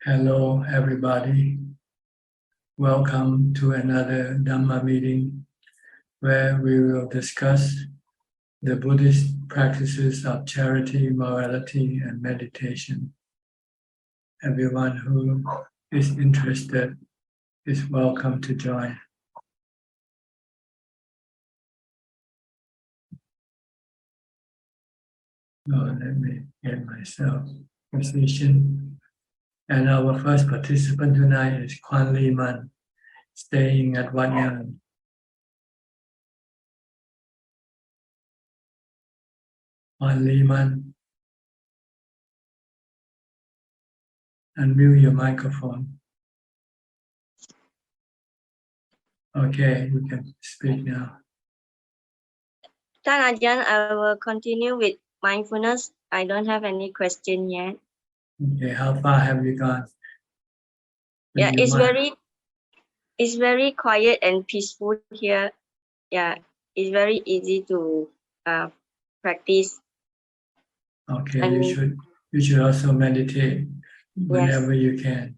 Hello, everybody. Welcome to another Dhamma meeting where we will discuss the Buddhist practices of charity, morality, and meditation. Everyone who is interested is welcome to join. Let me get myself positioned. And our first participant tonight is Kwan Lee Man, staying at Wat Yan. Kwan Lee Man, unmute your microphone. Okay, you can speak now. Ajahn, I will continue with mindfulness. I don't have any question yet. Okay, how far have you gone? Yeah, it's very quiet and peaceful here. Yeah, it's very easy to practice. Okay, you should also meditate whenever you can.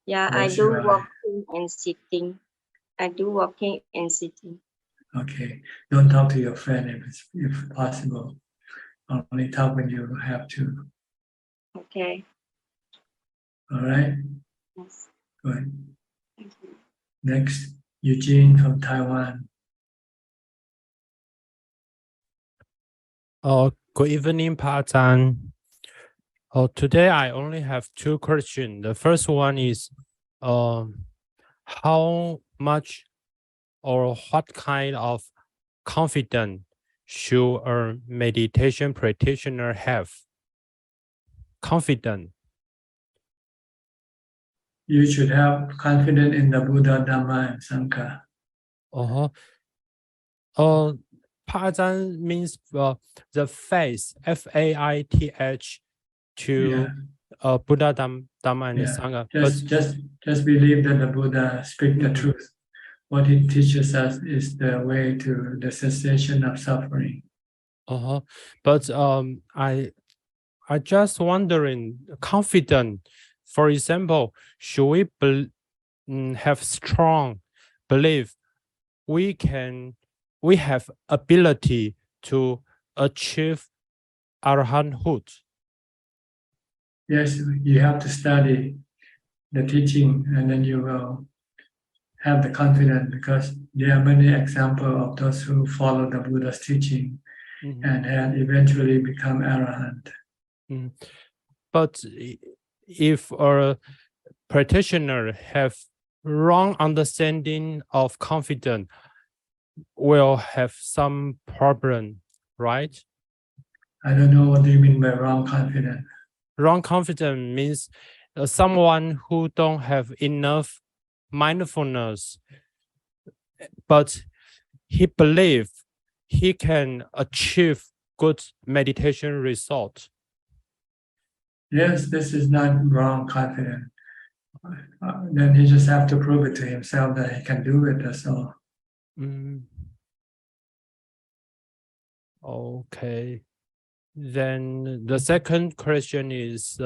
Yeah, I do walking and sitting. I do walking and sitting. Okay, don't talk to your friend if possible. Only talk when you have to. Okay. All right. Yes. Good. Thank you. Next, Eugene from Taiwan. Good evening, Ajahn. Today I only have two questions. The first one is, how much or what kind of confidence should a meditation practitioner have? Confidence. You should have confidence in the Buddha, Dhamma, and Sangha. Ajahn means the faith, F-A-I-T-H, to Buddha, Dhamma, and Sangha. Just believe that the Buddha speaks the truth. What he teaches us is the way to the cessation of suffering. But I just wondering, confident. For example, should we have strong belief we have ability to achieve arahanthood? Yes, you have to study the teaching, and then you will have the confidence, because there are many examples of those who follow the Buddha's teaching and had eventually become arahant. But if a practitioner have wrong understanding of confidence, will have some problem, right? I don't know what do you mean by wrong confidence. Wrong confidence means someone who don't have enough mindfulness, but he believes he can achieve good meditation result. Yes, this is not wrong confidence. Then he just have to prove it to himself that he can do it, that's all. Okay. Then the second question is,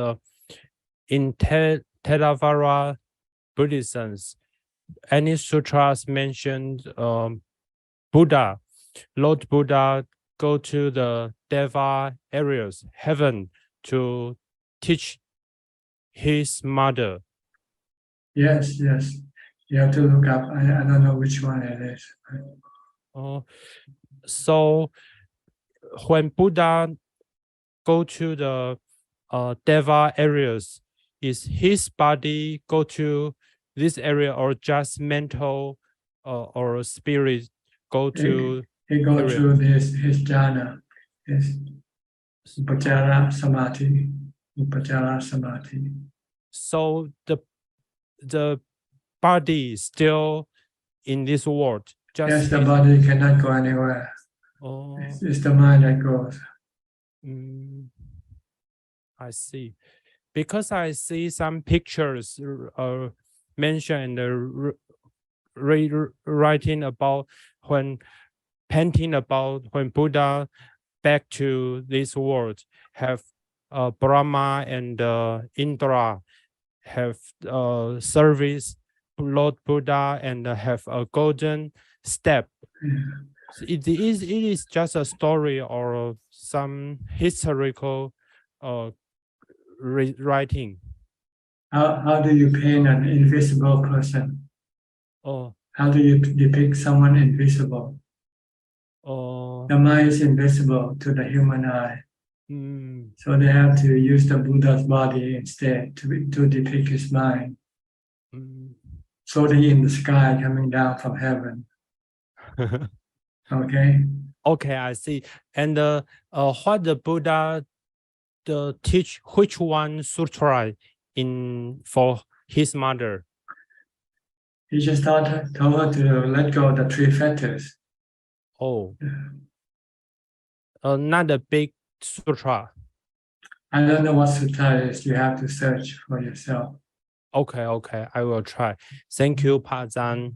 in Theravada Buddhism, any sutras mentioned Lord Buddha go to the Deva areas, heaven, to teach his mother? Yes. You have to look up. I don't know which one it is. So when Buddha go to the Deva areas, is his body go to this area, or just mental or spirit go to? He go through his jhana, his upachara samadhi. So the body is still in this world. Yes, the body cannot go anywhere. It's the mind that goes. I see. Because I see some pictures mentioned writing about painting about when Buddha back to this world, have Brahma and Indra have service Lord Buddha and have a golden step. So it is just a story or some historical writing. How do you paint an invisible person? Oh, How do you depict someone invisible? The mind is invisible to the human eye. So they have to use the Buddha's body instead to depict his mind. Floating in the sky, coming down from heaven. Okay. Okay, I see. And what the Buddha teach, which one sutra in for his mother? He just told her to let go of the three fetters. Oh, not the big sutra. I don't know what sutra is. You have to search for yourself. Okay, I will try. Thank you, Pa Zan.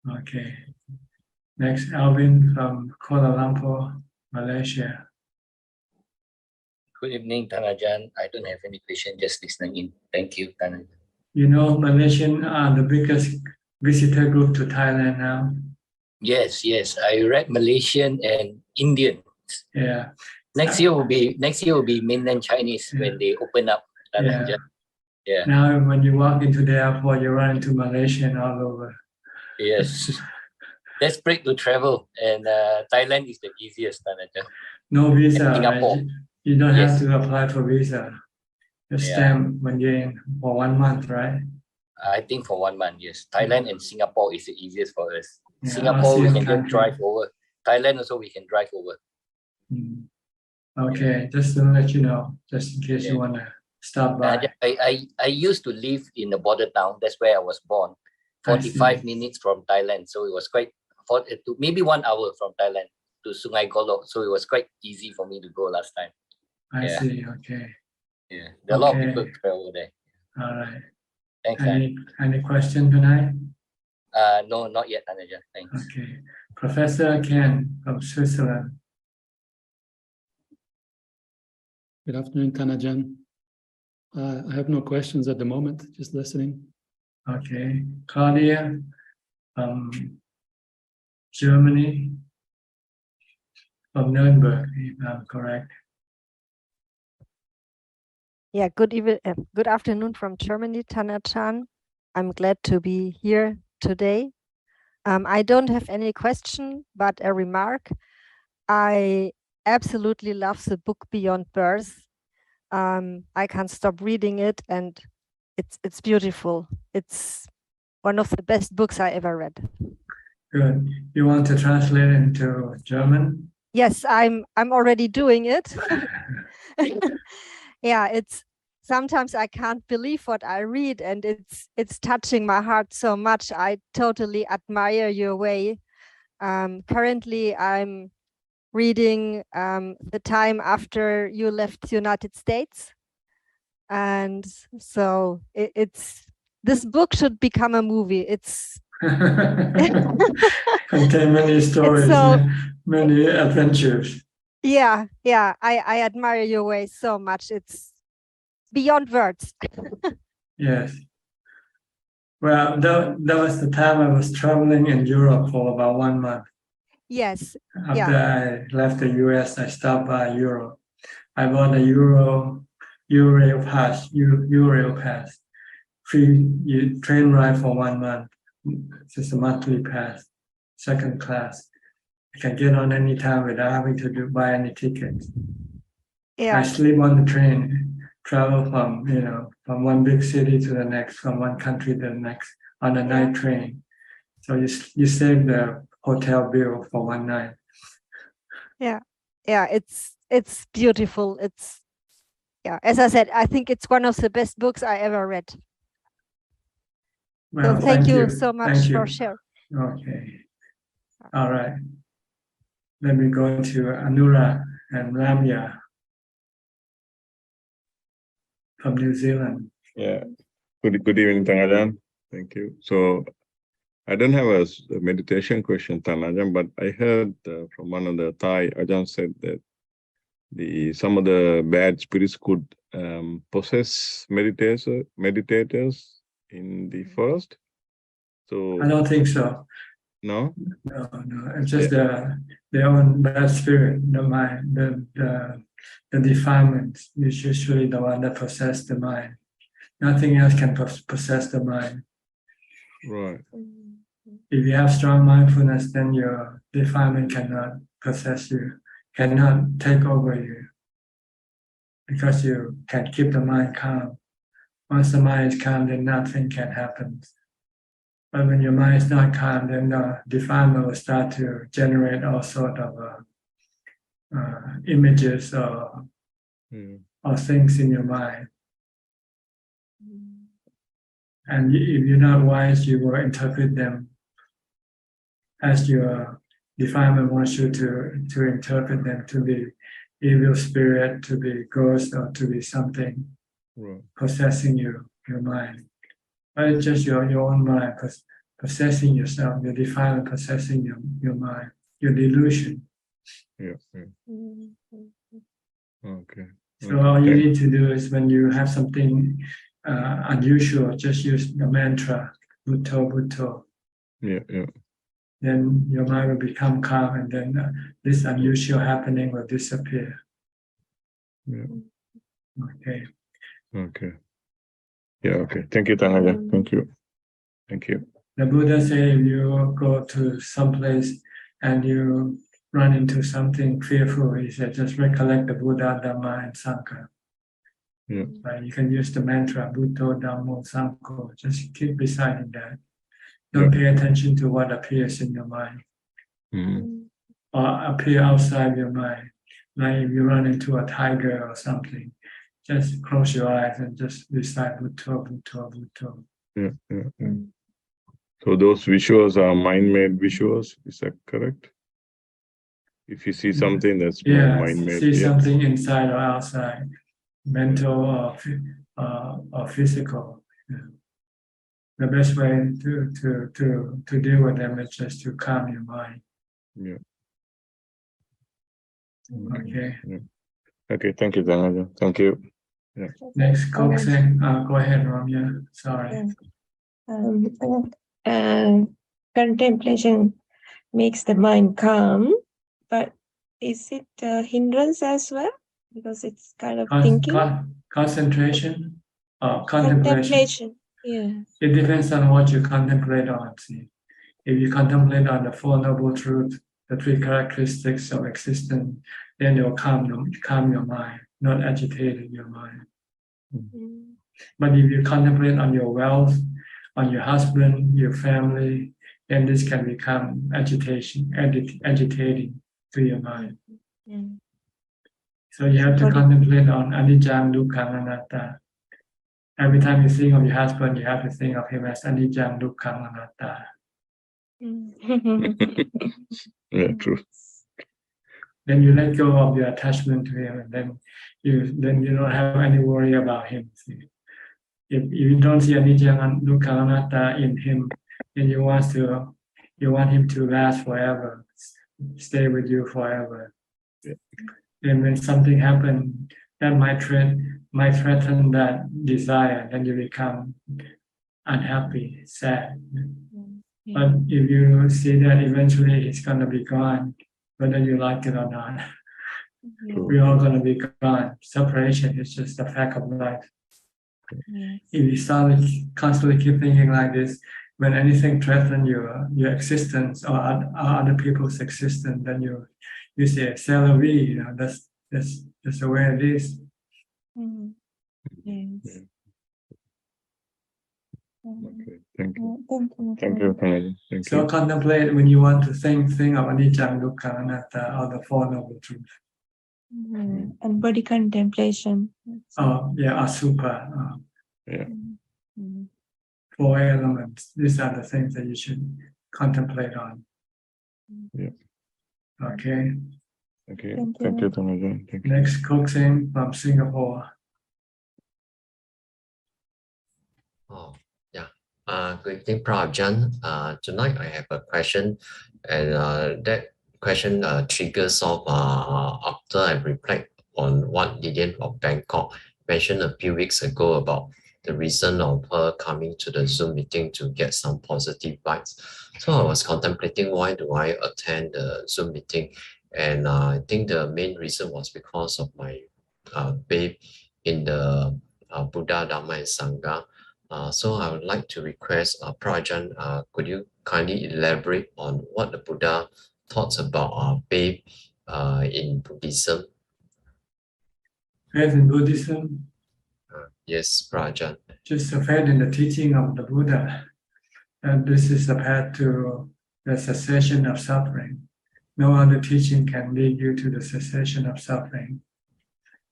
Okay. Next, Alvin from Kuala Lumpur, Malaysia. Good evening, Ajahn. I don't have any question, just listening in. Thank you, Ajahn. You know, Malaysian are the biggest visitor group to Thailand now. Yes. I read Malaysian and Indian. Yeah. Next year will be mainland Chinese when they open up. Yeah. Now, when you walk into the airport, you run into Malaysian all over. Yes. Desperate to travel, and Thailand is the easiest, Ajahn. No visa. And Singapore. Right? You don't have to apply for visa. Just stamp when you're in for 1 month, right? I think for 1 month, yes. Thailand and Singapore is the easiest for us. Yeah, Singapore, we ASEAN can just country. drive over. Thailand also, we can drive over. Okay, just to let you know, just in case you want to stop by. I used to live in a border town. That's where I was born. 45 minutes from Thailand. So it was maybe 1 hour from Thailand to Sungai Golok. So it was quite easy for me to go last time. I see, okay. Yeah, there are a lot of people travel there. All right. Thanks, Any question tonight? No, not yet, Ajahn. Thanks. Okay. Professor Ken from Switzerland. Good afternoon, Ajahn. I have no questions at the moment, just listening. Okay. Claudia from Germany, from Nuremberg, if I'm correct. Yeah, good afternoon from Germany, Ajahn. I'm glad to be here today. I don't have any question, but a remark. I absolutely love the book Beyond Birth. I can't stop reading it, and it's beautiful. It's one of the best books I ever read. Good. You want to translate into German? Yes, I'm already doing it. Yeah, it's sometimes I can't believe what I read, and it's touching my heart so much. I totally admire your way. Currently, I'm reading the time after you left the United States, and so this book should become a movie. It's contain many stories, so, many adventures. Yeah, I admire your way so much. It's beyond words. Yes. Well, that was the time I was traveling in Europe for about 1 month. Yes. After I left the US, I stopped by Europe. I bought a Eurail pass, free train ride for 1 month. Just a monthly pass, second class. I can get on any time without having to buy any tickets. Yeah. I sleep on the train, travel from one big city to the next, from one country to the next on a night train. So you save the hotel bill for 1 night. Yeah, it's beautiful. As I said, I think it's one of the best books I ever read. Well, so thank you so much for sharing. Okay. All right. Let me go to Anura and Ramya from New Zealand. Yeah. Good evening, Ajahn. Thank you. So I don't have a meditation question, Ajahn, but I heard from one of the Thai Ajahn said that some of the bad spirits could possess meditators in the forest? So I don't think so. no? No. It's just their own bad spirit, the mind, the defilement is usually the one that possesses the mind. Nothing else can possess the mind. Right. If you have strong mindfulness, then your defilement cannot possess you, cannot take over you, because you can keep the mind calm. Once the mind is calm, then nothing can happen. But when your mind is not calm, then the defilement will start to generate all sorts of images or things in your mind. And if you're not wise, you will interpret them as your defilement wants you to interpret them to be evil spirit, to be ghost, or to be something possessing your mind. But it's just your own mind possessing yourself, your defilement possessing your mind, your delusion. Yeah. Okay. So all you need to do is, when you have something unusual, just use the mantra, Bhutto, Bhutto. Yeah. Then your mind will become calm, and then this unusual happening will disappear. Yeah. Okay. Yeah, okay. Thank you, Tanaja. Thank you. The Buddha said, if you go to some place and you run into something fearful, he said, just recollect the Buddha, Dhamma, and Sangha. Yeah. Right? You can use the mantra, Bhutto, Dhammo, Sangho. Just keep reciting that. Don't pay attention to what appears in your mind or appear outside your mind. Like if you run into a tiger or something, just close your eyes and just recite Bhutto, Bhutto, Bhutto. Yeah. So those visuals are mind-made visuals, is that correct? If you see something that's mind-made, see something inside or outside, mental or physical. Yeah. The best way to deal with them is just to calm your mind. Yeah. Okay. Okay, thank you, Tanaja. Thank you. Yeah. Next, Kokseng. Go ahead, Ramya. Sorry. Contemplation makes the mind calm, but is it a hindrance as well? Because it's kind of thinking. Concentration or contemplation. Yeah. It depends on what you contemplate on. See, if you contemplate on the Four Noble Truths, the three characteristics of existence, then you'll calm your mind, not agitating your mind. But if you contemplate on your wealth, on your husband, your family, then this can become agitating to your mind. So you have to contemplate on Anicca, Dukkha, Anatta. Every time you think of your husband, you have to think of him as Anicca, Dukkha, Anatta. Yeah, true. Then you let go of your attachment to him, and then you don't have any worry about him. See? If you don't see Anicca, Dukkha, Anatta in him, then you want him to last forever, stay with you forever. Yeah. And when something happens that might threaten that desire, then you become unhappy, sad. But if you see that eventually it's going to be gone, whether you like it or not, we're all going to be gone. Separation is just a fact of life. If you start constantly keep thinking like this, when anything threatens your existence or other people's existence, then you say, "C'est la vie," that's the way it is. Yes. Okay, thank you. Thank you, Tanaja. Thank So you. contemplate when you want to think of Anicca, Dukkha, Anatta, or the Four Noble Truths. And body contemplation. Asubha. Yeah. 4 elements. These are the things that you should contemplate on. Yeah. Okay. Okay. Thank you, Tanaja. Thank you. Next, Kokseng from Singapore. Oh, yeah. Good evening, Ajahn. Tonight I have a question, and that question triggers off after I reflect on Wat Yannasangwararam of Bangkok, mentioned a few weeks ago about the reason of her coming to the Zoom meeting to get some positive vibes. So I was contemplating, why do I attend the Zoom meeting? And I think the main reason was because of my faith in the Buddha, Dhamma, and Sangha. So I would like to request Ajahn, could you kindly elaborate on what the Buddha thoughts about faith in Buddhism? Faith in Buddhism? Yes, Ajahn. Just a faith in the teaching of the Buddha. And this is the path to the cessation of suffering. No other teaching can lead you to the cessation of suffering.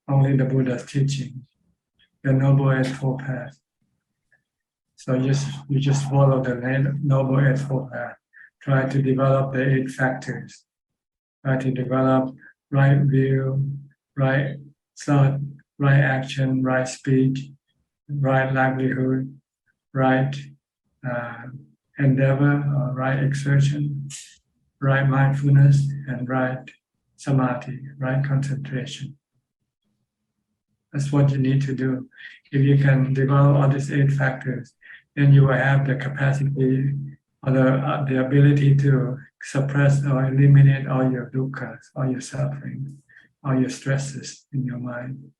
Only the Buddha's teaching, the Noble Eightfold Path. So you just follow the Noble Eightfold Path. Try to develop the 8 factors. Try to develop right view, right thought, right action, right speech, right livelihood, right endeavor, or right exertion, right mindfulness, and right samadhi, right concentration. That's what you need to do. If you can develop all these 8 factors, then you will have the capacity or the ability to suppress or eliminate all your dukkhas, all your suffering, all your stresses in your mind.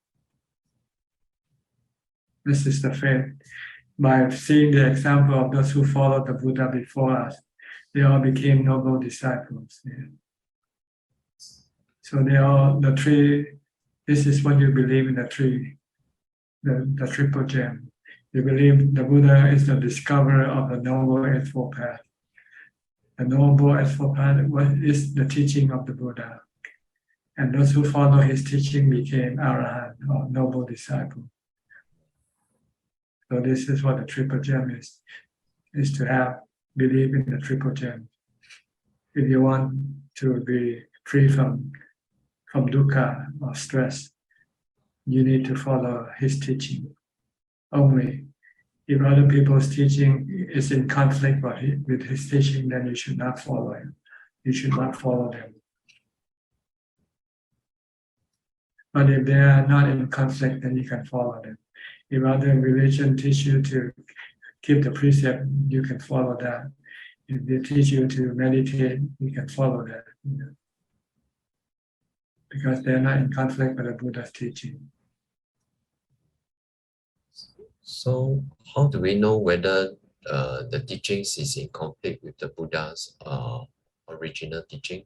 This is the faith. By seeing the example of those who followed the Buddha before us, they all became noble disciples. Yeah. So they all, the three, this is what you believe in the three, the triple gem. You believe the Buddha is the discoverer of the Noble Eightfold Path. The Noble Eightfold Path is the teaching of the Buddha. And those who follow his teaching became Arahant, or noble disciple. So this is what the triple gem is to have belief in the triple gem. If you want to be free from dukkha or stress, you need to follow his teaching. Only if other people's teaching is in conflict with his teaching, then you should not follow him. You should not follow them. But if they are not in conflict, then you can follow them. If other religion teach you to keep the precept, you can follow that. If they teach you to meditate, you can follow that. Because they're not in conflict with the Buddha's teaching. So how do we know whether the teachings is in conflict with the Buddha's original teaching?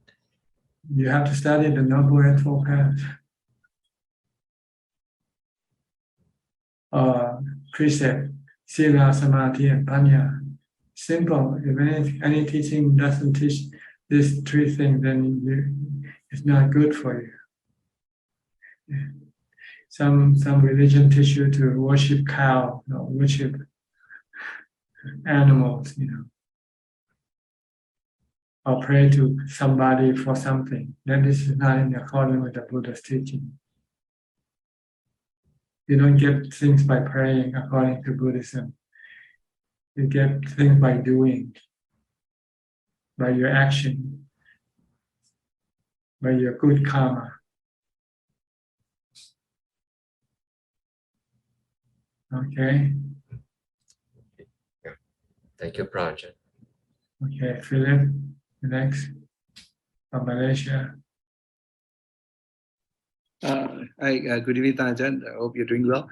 You have to study the Noble Eightfold Path. Precept, Sila, Samadhi, and Panya. Simple. If any teaching doesn't teach these 3 things, then it's not good for you. Yeah. Some religion teach you to worship cow, worship animals, or pray to somebody for something. Then this is not in accordance with the Buddha's teaching. You don't get things by praying according to Buddhism. You get things by doing, by your action, by your good karma. Okay. Yeah. Thank you, Ajahn. Okay, Philip, next from Malaysia. Hi, good evening, Ajahn. I hope you're doing well.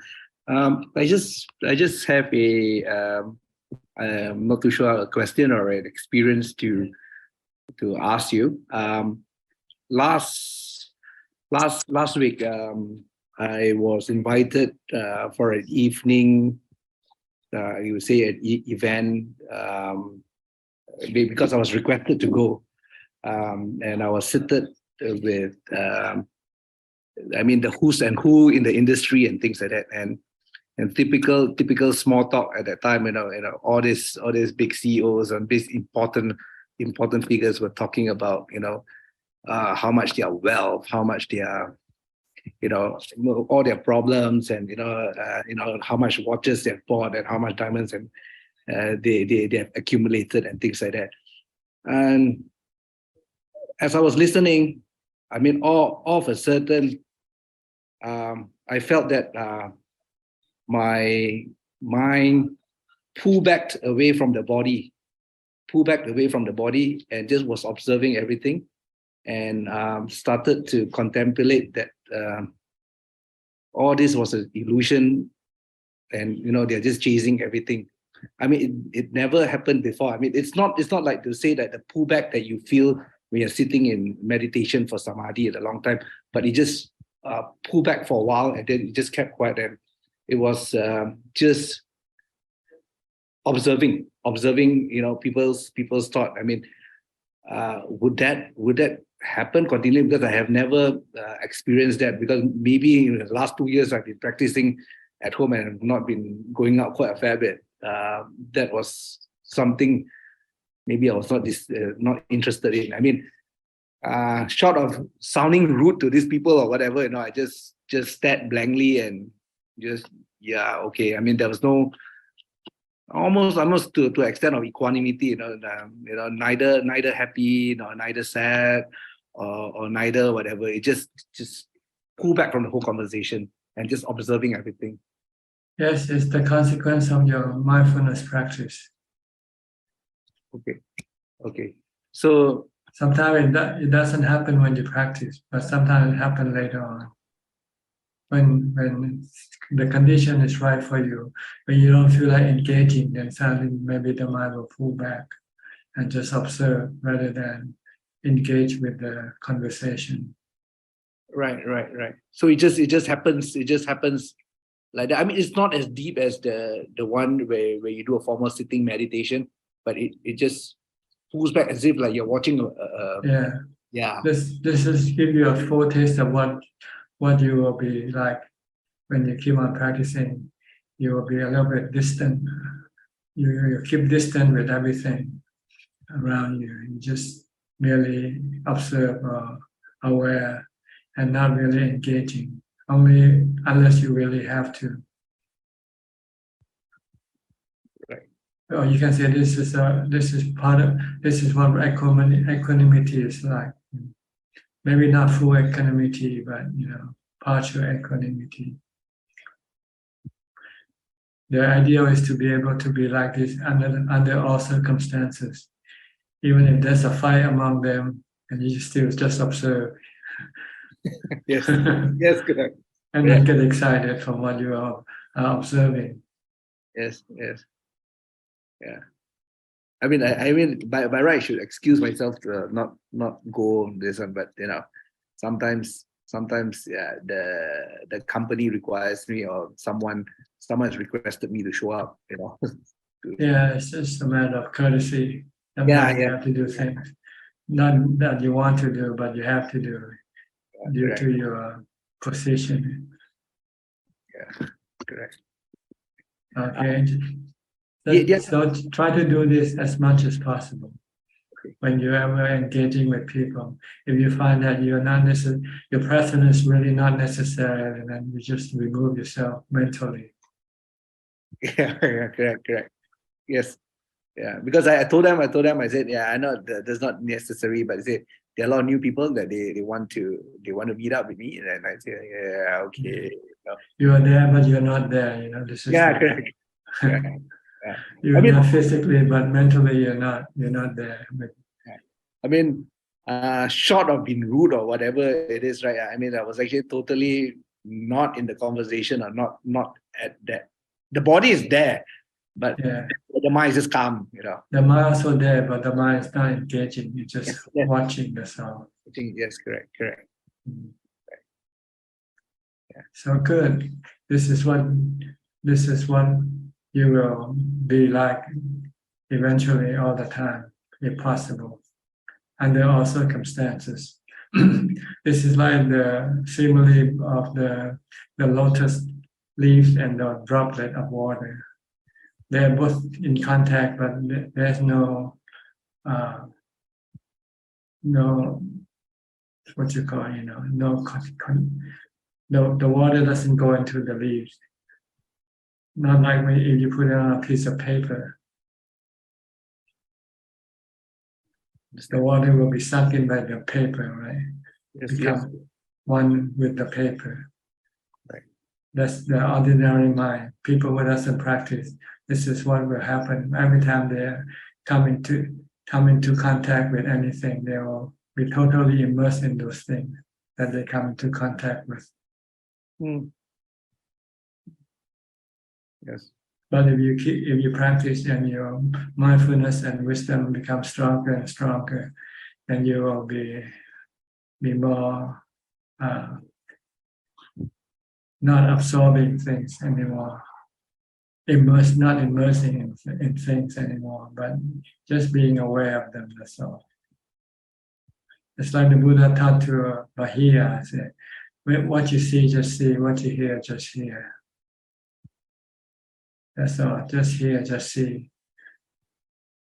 I just have I'm not too sure, a question or an experience to ask you. Last week, I was invited for an evening, you would say, an event, because I was requested to go, and I was seated with, the who's and who in the industry and things like that, and typical small talk at that time. All these big CEOs and these important figures were talking about how much their wealth, how much their all their problems, and how much watches they've bought and how much diamonds and they have accumulated and things like that. And as I was listening, all of a sudden, I felt that my mind pulled back away from the body, and just was observing everything, and started to contemplate that all this was an illusion, and they're just chasing everything. I mean, it never happened before. I mean, it's not like to say that the pullback that you feel when you're sitting in meditation for samadhi at a long time, but it just pulled back for a while, and then it just kept quiet. And it was just observing, people's thought. I mean, would that happen continually? Because I have never experienced that, because maybe in the last 2 years I've been practicing at home and have not been going out quite a fair bit. That was something maybe I was not interested in. I mean, short of sounding rude to these people or whatever, I just stared blankly and just, yeah, okay. I mean, there was no, almost to extent of equanimity, neither happy, neither sad, or neither whatever. It just pull back from the whole conversation and just observing everything. Yes, it's the consequence of your mindfulness practice. Okay. So sometimes it doesn't happen when you practice, but sometimes it happens later on. When the condition is right for you, when you don't feel like engaging, then suddenly maybe the mind will pull back and just observe rather than engage with the conversation. Right. So it just happens like that. I mean, it's not as deep as the one where you do a formal sitting meditation, but it just pulls back as if like you're watching yeah. This is give you a foretaste of what you will be like when you keep on practicing. You will be a little bit distant. You keep distant with everything around you. You just merely observe or aware and not really engaging, only unless you really have to. Right. Or you can say this is what equanimity is like. Maybe not full equanimity, but partial equanimity. The ideal is to be able to be like this under all circumstances, even if there's a fight among them, and you still just observe. Yes, correct. And then get excited from what you are observing. Yes. Yeah. I mean, by right, I should excuse myself to not go on this one, but sometimes, yeah, the company requires me, or someone's requested me to show up. Yeah, it's just a matter of courtesy. Yeah. You have to do things, not that you want to do, but you have to do due to your position. Yeah, correct. Okay. Yeah. So try to do this as much as possible. When you're ever engaging with people, if you find that your presence is really not necessary, then you just remove yourself mentally. Yeah, correct. Yes. Yeah, because I told them, I said, yeah, I know that's not necessary, but I said there are a lot of new people that they want to meet up with me, and I say, yeah, okay. You are there, but you're not there. This is correct. Yeah. You're there physically, but mentally you're not there. I mean, short of being rude or whatever it is, right? I mean, I was actually totally not in the conversation, or not at that. The body is there, but the mind is just calm, The mind also there, but the mind is not engaging. You're just watching the sound. Yes, correct. Yeah. So good. This is what you will be like eventually, all the time, if possible, under all circumstances. This is like the simile of the lotus leaves and the droplet of water. They're both in contact, but there's no what you call, the water doesn't go into the leaves. Not like if you put it on a piece of paper. The water will be sucked in by the paper, right? Yes, Become one with the paper. Right. That's the ordinary mind. People who doesn't practice, this is what will happen every time they come into contact with anything. They will be totally immersed in those things that they come into contact with. Yes. But if you practice and your mindfulness and wisdom become stronger and stronger, then you will be more not absorbing things anymore, not immersing in things anymore, but just being aware of them. That's all. It's like the Buddha taught to Bahia. Said, what you see, what you hear, just hear. That's all. Just hear, just see.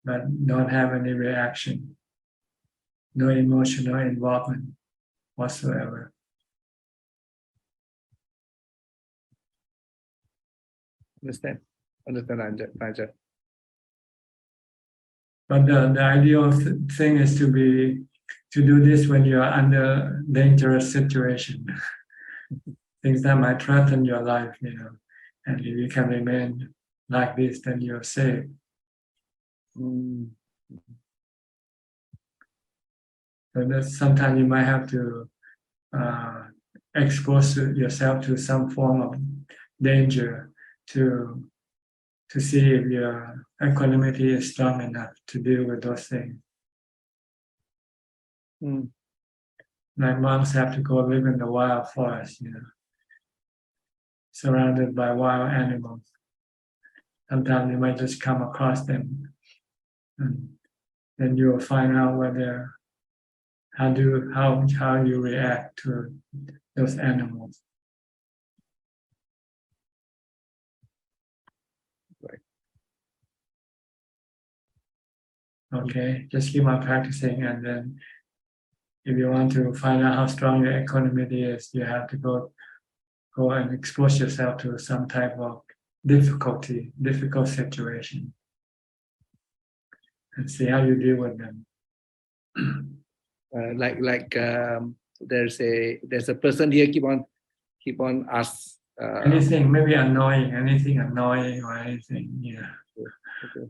But don't have any reaction. No emotional involvement whatsoever. Understand, Ajahn. But the ideal thing is to do this when you are under dangerous situation, things that might threaten your life, and if you can remain like this, then you're safe. So that sometimes you might have to expose yourself to some form of danger to see if your equanimity is strong enough to deal with those things. Like monks have to go live in the wild forest, surrounded by wild animals. Sometimes you might just come across them, and then you will find out whether how you react to those animals. Right. Okay, just keep on practicing, and then if you want to find out how strong your equanimity is, you have to go and expose yourself to some type of difficult situation, and see how you deal with them. There's a person here keep on ask anything maybe annoying, or anything. Yeah. Okay.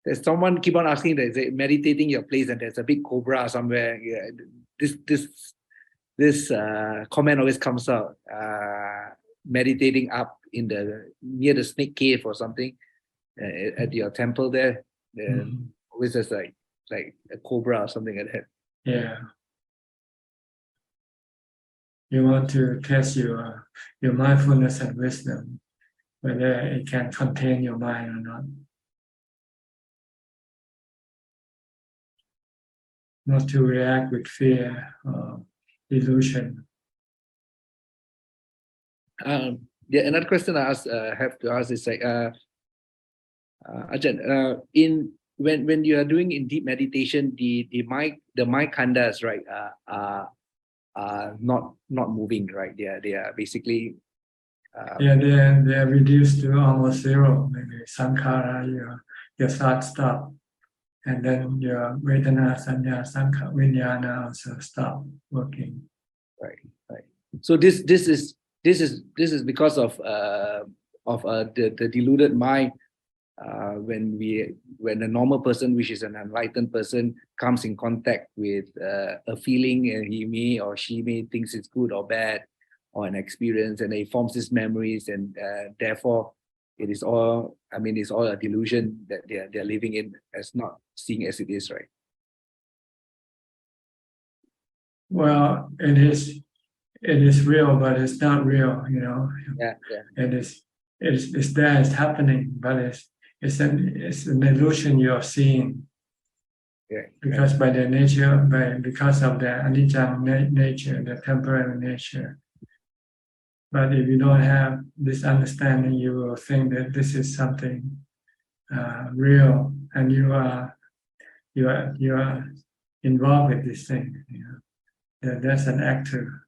There's someone keep on asking that they meditating your place and there's a big cobra somewhere. Yeah, this comment always comes out. Meditating up near the snake cave or something at your temple there. Always just like a cobra or something like that. Yeah. You want to test your mindfulness and wisdom, whether it can contain your mind or not. Not to react with fear or illusion. Another question I have to ask is like, Ajahn, when you are doing in deep meditation, the mind khandas, right, are not moving, right? They are basically they are reduced to almost zero. Maybe sankhara, your thoughts stop, and then your vedana, sanya, sankhara, vinyana also stop working. Right. So this is because of the deluded mind. When a normal person, which is an enlightened person, comes in contact with a feeling, and he may or she may thinks it's good or bad, or an experience, and it forms these memories, and therefore it's all a delusion that they're living in, as not seeing as it is, right? Well, it is real, but it's not real, Yeah. It's there, it's happening, but it's an illusion you're seeing. Yeah. Because by their nature, because of their anicca nature, the temporary nature. But if you don't have this understanding, you will think that this is something real, and you are involved with this thing. That's an actor.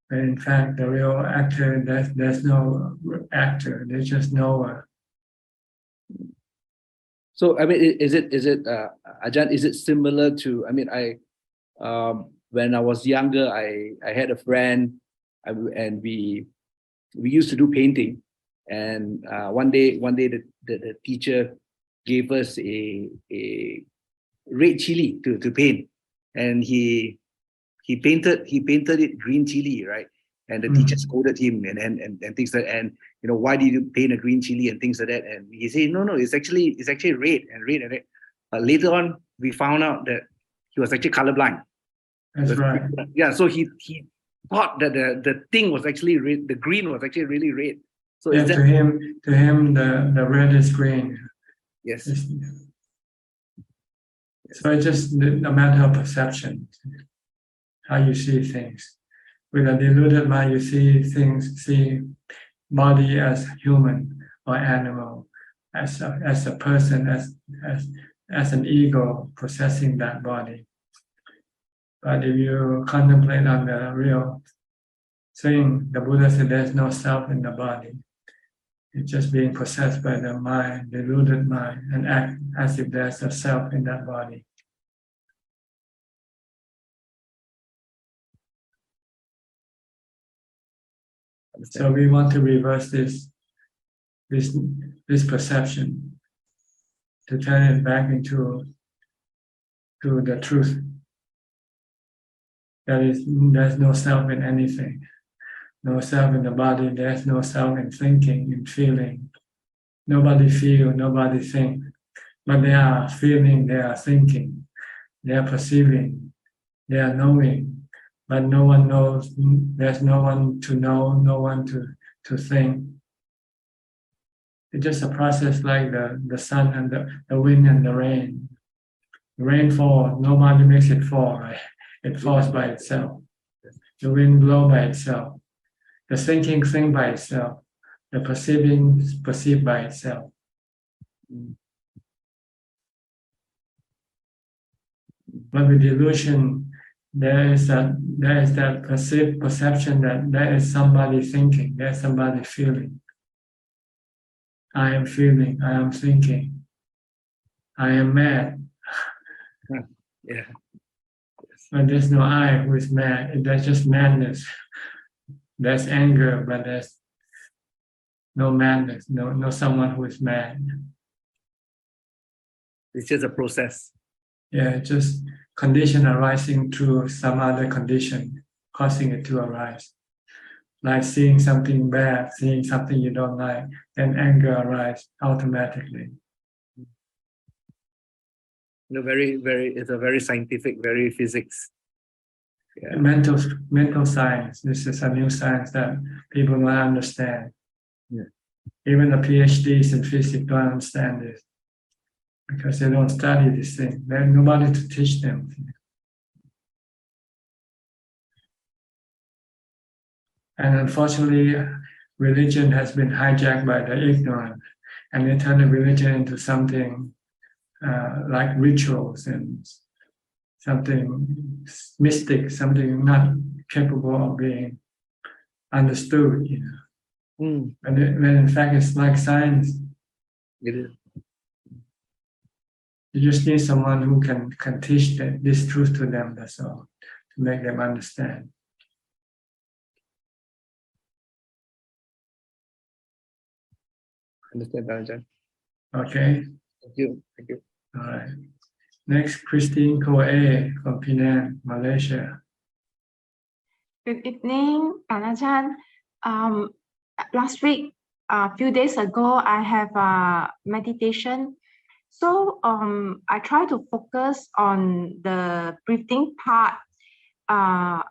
But in fact, the real actor, there's no actor. There's just knower. So is it Ajahn? Is it similar to? When I was younger, I had a friend, and we we used to do painting, and one day the teacher gave us a red chili to paint, and he painted it green chili, right? And the teacher scolded him and things like that, and why did you paint a green chili and things like that? And he said, no, it's actually red and red. But later on, we found out that he was actually colorblind. That's right. Yeah, so he thought that the thing was actually red, the green was actually really red. So yeah, to him the red is green. Yes. So it's just a matter of perception, how you see things. With a deluded mind, you see body as human or animal, as a person, as an ego possessing that body. But if you contemplate on the real thing, the Buddha said there's no self in the body. It's just being possessed by the mind, deluded mind, and act as if there's a self in that body. So we want to reverse this perception, to turn it back into the truth. There's no self in anything. No self in the body, there's no self in thinking, in feeling. Nobody feel, nobody think. But they are feeling, they are thinking, they are perceiving, they are knowing. But no one knows, there's no one to know, no one to think. It's just a process like the sun and the wind and the rain. The rain falls, nobody makes it fall, right? It falls by itself. The wind blows by itself. The thinking think by itself. The perceiving perceive by itself. But with delusion, there is that perception that there is somebody thinking, there is somebody feeling. I am feeling, I am thinking, I am mad. Yeah. But there's no I who is mad. There's just madness. There's anger, but there's no madness, no someone who is mad. It's just a process. Yeah, just condition arising through some other condition, causing it to arise. Like seeing something bad, seeing something you don't like, then anger arises automatically. It's a very scientific, very physics. Yeah. Mental science. This is a new science that people don't understand. Yeah. Even the PhDs in physics don't understand this because they don't study this thing. There's nobody to teach them. And unfortunately, religion has been hijacked by the ignorant, and they turn the religion into something like rituals and something mystic, something not capable of being understood. When in fact it's like science. It is. You just need someone who can teach this truth to them. That's all, to make them understand. Understand, Ajahn. Okay. Thank you. Thank you. All right. Next, Christine Koe from Penang, Malaysia. Good evening, Ajahn. Last week, a few days ago, I have a meditation. So I try to focus on the breathing part. I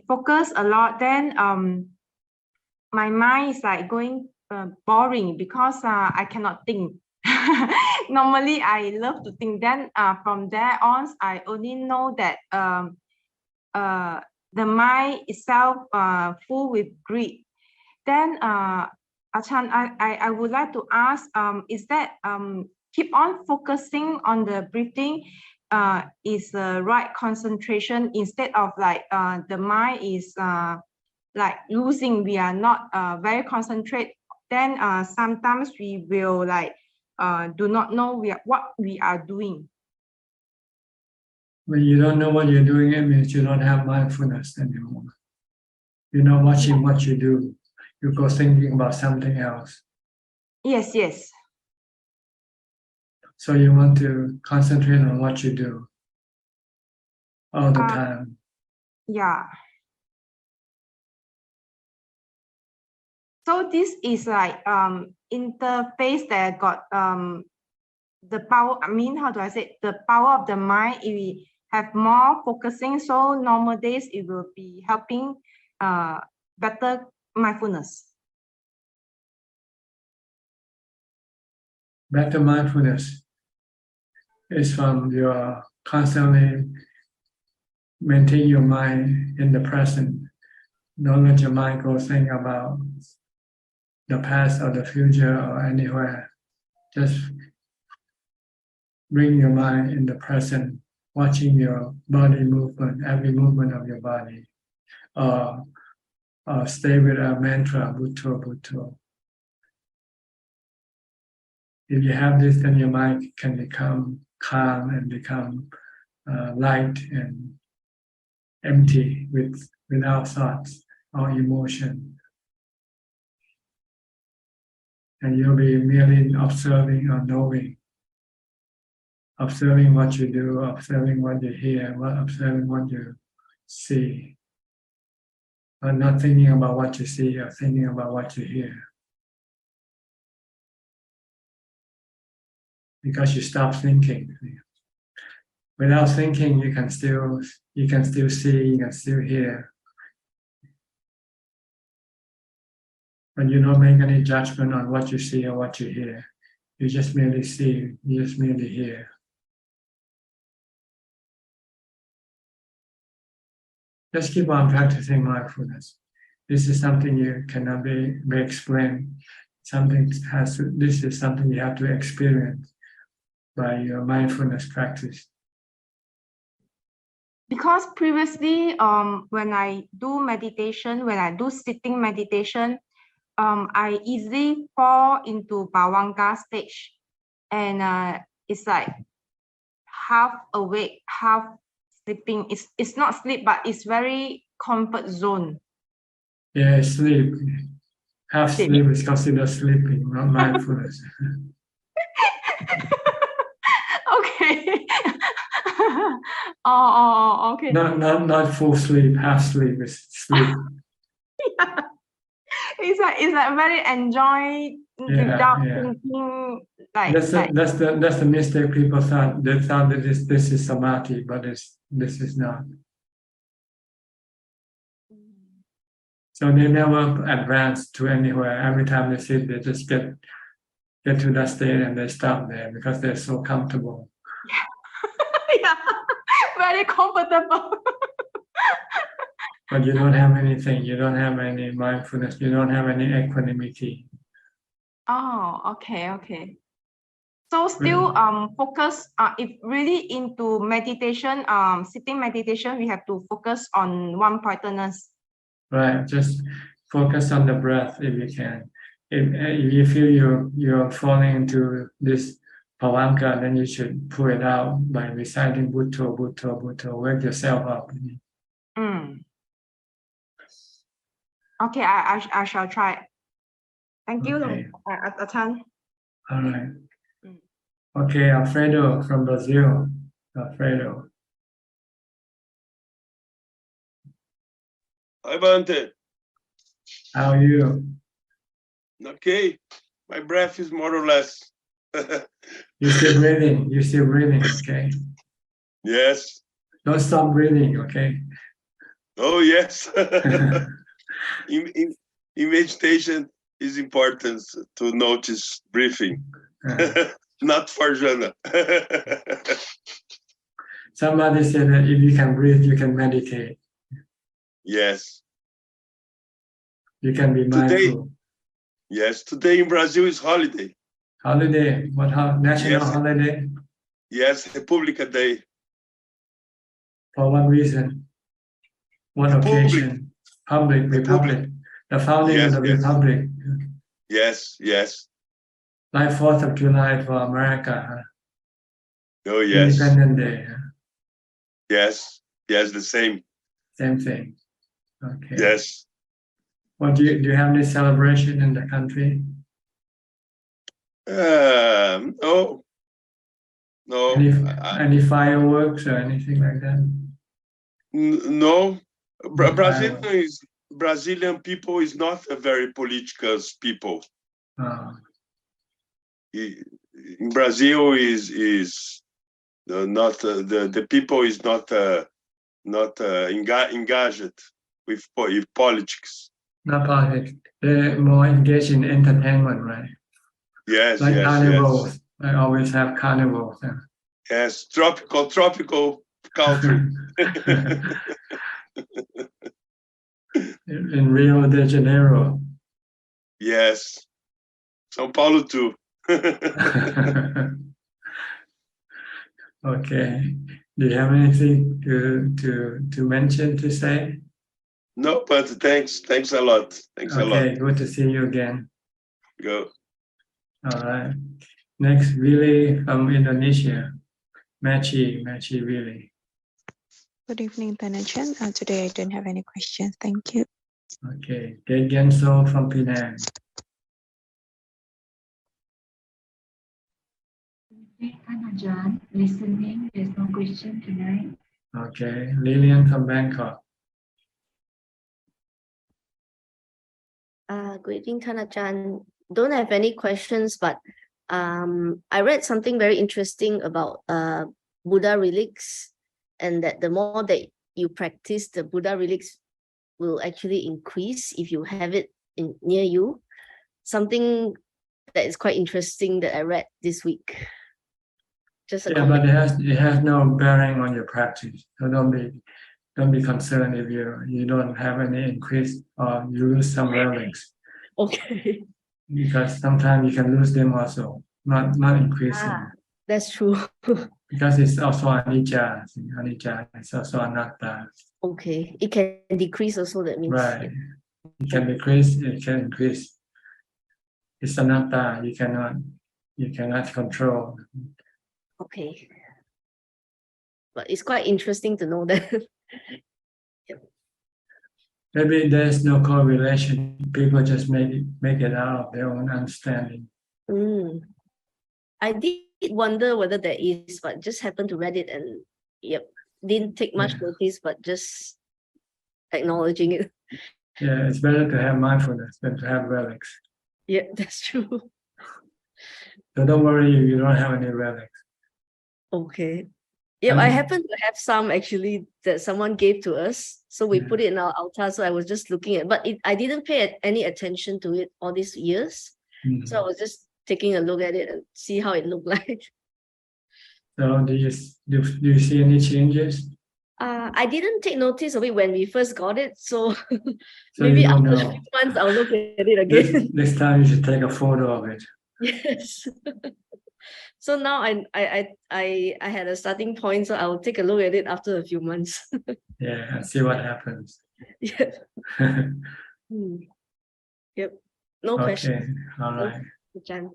focus a lot. Then my mind is like going boring because I cannot think. Normally, I love to think. Then from there on, I only know that the mind itself full with greed. Then, Ajahn, I would like to ask, is that keep on focusing on the breathing is the right concentration instead of like the mind is like losing, we are not very concentrate. Then sometimes we will like do not know what we are doing. When you don't know what you're doing, it means you don't have mindfulness anymore. You're not watching what you do. You go thinking about something else. Yes, yes. So you want to concentrate on what you do all the time. Yeah. So this is like interface that got the power. I mean, how do I say, the power of the mind? If we have more focusing, so normal days it will be helping better mindfulness. Better mindfulness is from your constantly maintain your mind in the present. Don't let your mind go think about the past or the future or anywhere. Just bring your mind in the present, watching your body movement, every movement of your body. Stay with a mantra, Bhutto, Bhutto. If you have this, then your mind can become calm and become light and empty without thoughts or emotion. And you'll be merely observing or knowing. Observing what you do, observing what you hear, observing what you see. But not thinking about what you see or thinking about what you hear. Because you stop thinking. Without thinking, you can still see, you can still hear. But you don't make any judgment on what you see or what you hear. You just merely see, you just merely hear. Just keep on practicing mindfulness. This is something you cannot be explained. This is something you have to experience by your mindfulness practice. Because previously, when I do meditation, when I do sitting meditation, I easily fall into bhavanga stage, and it's like half awake, half sleeping. It's not sleep, but it's very comfort zone. Yeah, sleep. Half sleep is considered sleeping, not mindfulness. Okay. Oh, okay. Not full sleep. Half sleep is sleep. Yeah. It's like very enjoy without thinking. That's the mistake people thought. They thought that this is samadhi, but this is not. So they never advance to anywhere. Every time they sit, they just get to that state and they stop there because they're so comfortable. Yeah, very comfortable. But you don't have anything. You don't have any mindfulness. You don't have any equanimity. Oh, okay. So still focus. If really into meditation, sitting meditation, we have to focus on one pointedness. Right. Just focus on the breath if you can. If you feel you're falling into this bhavanga, then you should pull it out by reciting Bhutto, Bhutto, Bhutto. Wake yourself up. Okay, I shall try. Thank you, Okay. Ajahn. All right. Okay, Alfredo from Brazil. Alfredo. Hi, Bante. How are you? Okay, my breath is more or less. You're still breathing. You're still breathing. Okay. Yes. Don't stop breathing. Okay. Oh yes. in meditation is important to notice breathing. Not for Jana. Somebody said that if you can breathe, you can meditate. Yes. You can be mindful. Yes, today in Brazil is holiday. Holiday? What national holiday? Yes, Republica Day. For what reason? What occasion? Republic. The founding of the Republic. Yes. Like 4th of July for America. Huh? Oh yes. Independence Day. Huh? Yes, the same. Same thing. Okay. Yes. Or do you have any celebration in the country? No. Any fireworks or anything like that? No. Brazilian people is not a very political people. In Brazil is not the people is not engaged with politics. Not politics. They're more engaged in entertainment, right? Yes, like yes, carnivals. yes. I always have carnivals. Yes, tropical country. In Rio de Janeiro. Yes, São Paulo too. Okay. Do you have anything to mention, to say? No, but thanks a lot. Thanks a lot. Okay, good to see you again. Go. All right. Next, Willy from Indonesia. Machi Willy. Good evening, Tanajan. Today I don't have any questions. Thank you. Okay. Genso from Penang. Ajahn, listening. There's no question tonight. Okay. Lillian from Bangkok. Good evening, Ajahn. Don't have any questions, but I read something very interesting about Buddha relics, and that the more that you practice, the Buddha relics will actually increase if you have it near you. Something that is quite interesting that I read this week. Just a but it has no bearing on your practice. So don't be concerned if you don't have any increase or you lose some relics. Okay. Because sometimes you can lose them also, not increasing. That's true. Because it's also anicca. Anicca is also anatta. Okay. It can decrease also, that means. Right. It can decrease, it can increase. It's anatta. You cannot control. Okay. But it's quite interesting to know that. Maybe there's no correlation. People just make it out of their own understanding. I did wonder whether there is, but just happened to read it and didn't take much notice, but just acknowledging it. Yeah, it's better to have mindfulness than to have relics. Yeah, that's true. So don't worry if you don't have any relics. Okay. Yeah, I happen to have some actually that someone gave to us. So we put it in our altar. So I was just looking at, but I didn't pay any attention to it all these years. So I was just taking a look at it and see how it looked like. So do you see any changes? I didn't take notice of it when we first got it. So, So maybe you don't after a know. few months I'll look at it again. Next time you should take a photo of it. Yes. So now I had a starting point, so I'll take a look at it after a few months. Yeah, and see what happens. Yeah. Yep. No questions. Okay, all right. Ajahn.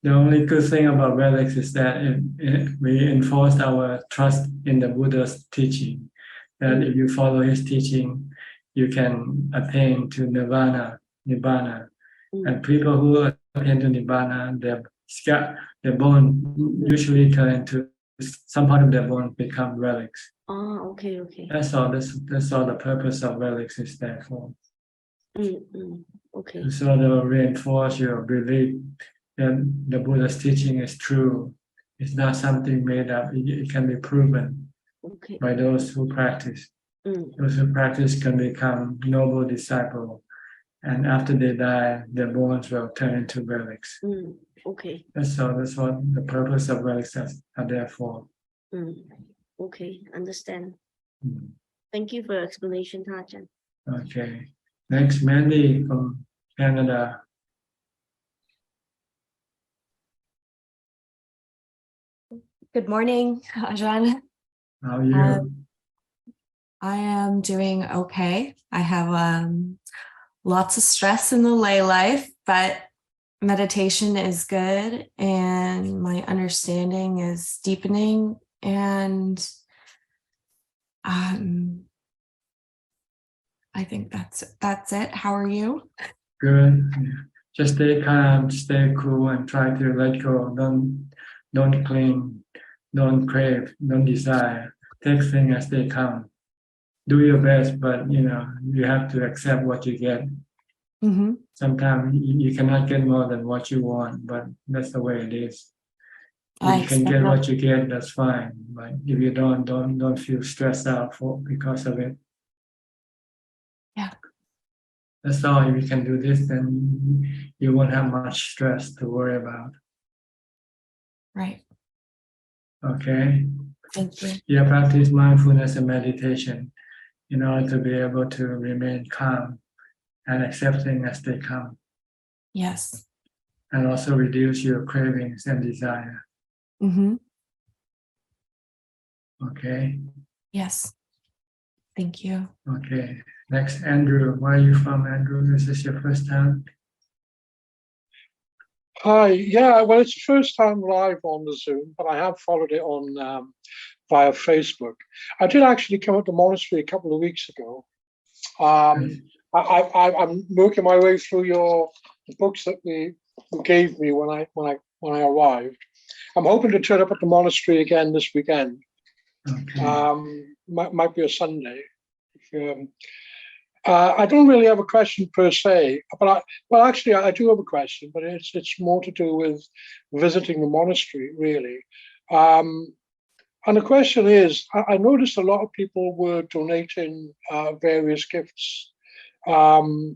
The only good thing about relics is that we enforced our trust in the Buddha's teaching. That if you follow his teaching, you can attain to Nibbana. And people who attain to Nibbana, their bone usually turn into, some part of their bone become relics. Oh, okay, okay. That's all. That's all the purpose of relics is there for. Okay. To sort of reinforce your belief that the Buddha's teaching is true. It's not something made up. It can be proven by those who practice. Those who practice can become noble disciples, and after they die, their bones will turn into relics. Okay. That's all. That's what the purpose of relics are there for. Okay, understand. Thank you for your explanation, Ajahn. Okay. Next, Mandy from Canada. Good morning, Ajahn. How are you? I am doing okay. I have lots of stress in the lay life, but meditation is good and my understanding is deepening, and I think that's it. How are you? Good. Just stay calm, stay cool, and try to let go. Don't cling, don't crave, don't desire. Take things as they come. Do your best, but you have to accept what you get. Mm-hmm. Sometimes you cannot get more than what you want, but that's the way it is. If you can get what you get, that's fine. But if you don't feel stressed out because of it. Yeah. That's all. If you can do this, then you won't have much stress to worry about. Right. Okay. Thank you. You practice mindfulness and meditation in order to be able to remain calm and accepting as they come. Yes. And also reduce your cravings and desire. Mm-hmm. Okay. Yes. Thank you. Okay. Next, Andrew. Where are you from, Andrew? Is this your first time? Hi. Yeah. Well, it's the first time live on the Zoom, but I have followed it on via Facebook. I did actually come up to the monastery a couple of weeks ago. I'm working my way through the books that you gave me when I arrived. I'm hoping to turn up at the monastery again this weekend. Okay. Might be a Sunday. I don't really have a question per se, but actually I do have a question, but it's more to do with visiting the monastery, really. And the question is, I noticed a lot of people were donating various gifts to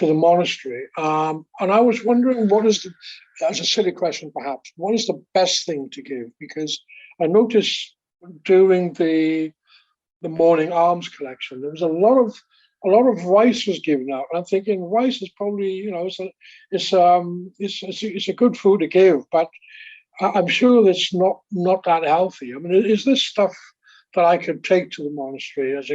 the monastery. And I was wondering, as a silly question perhaps, what is the best thing to give? Because I noticed during the morning alms collection, there was a lot of rice was given out. And I'm thinking rice is probably, it's a good food to give, but I'm sure it's not that healthy. I mean, is this stuff that I could take to the monastery as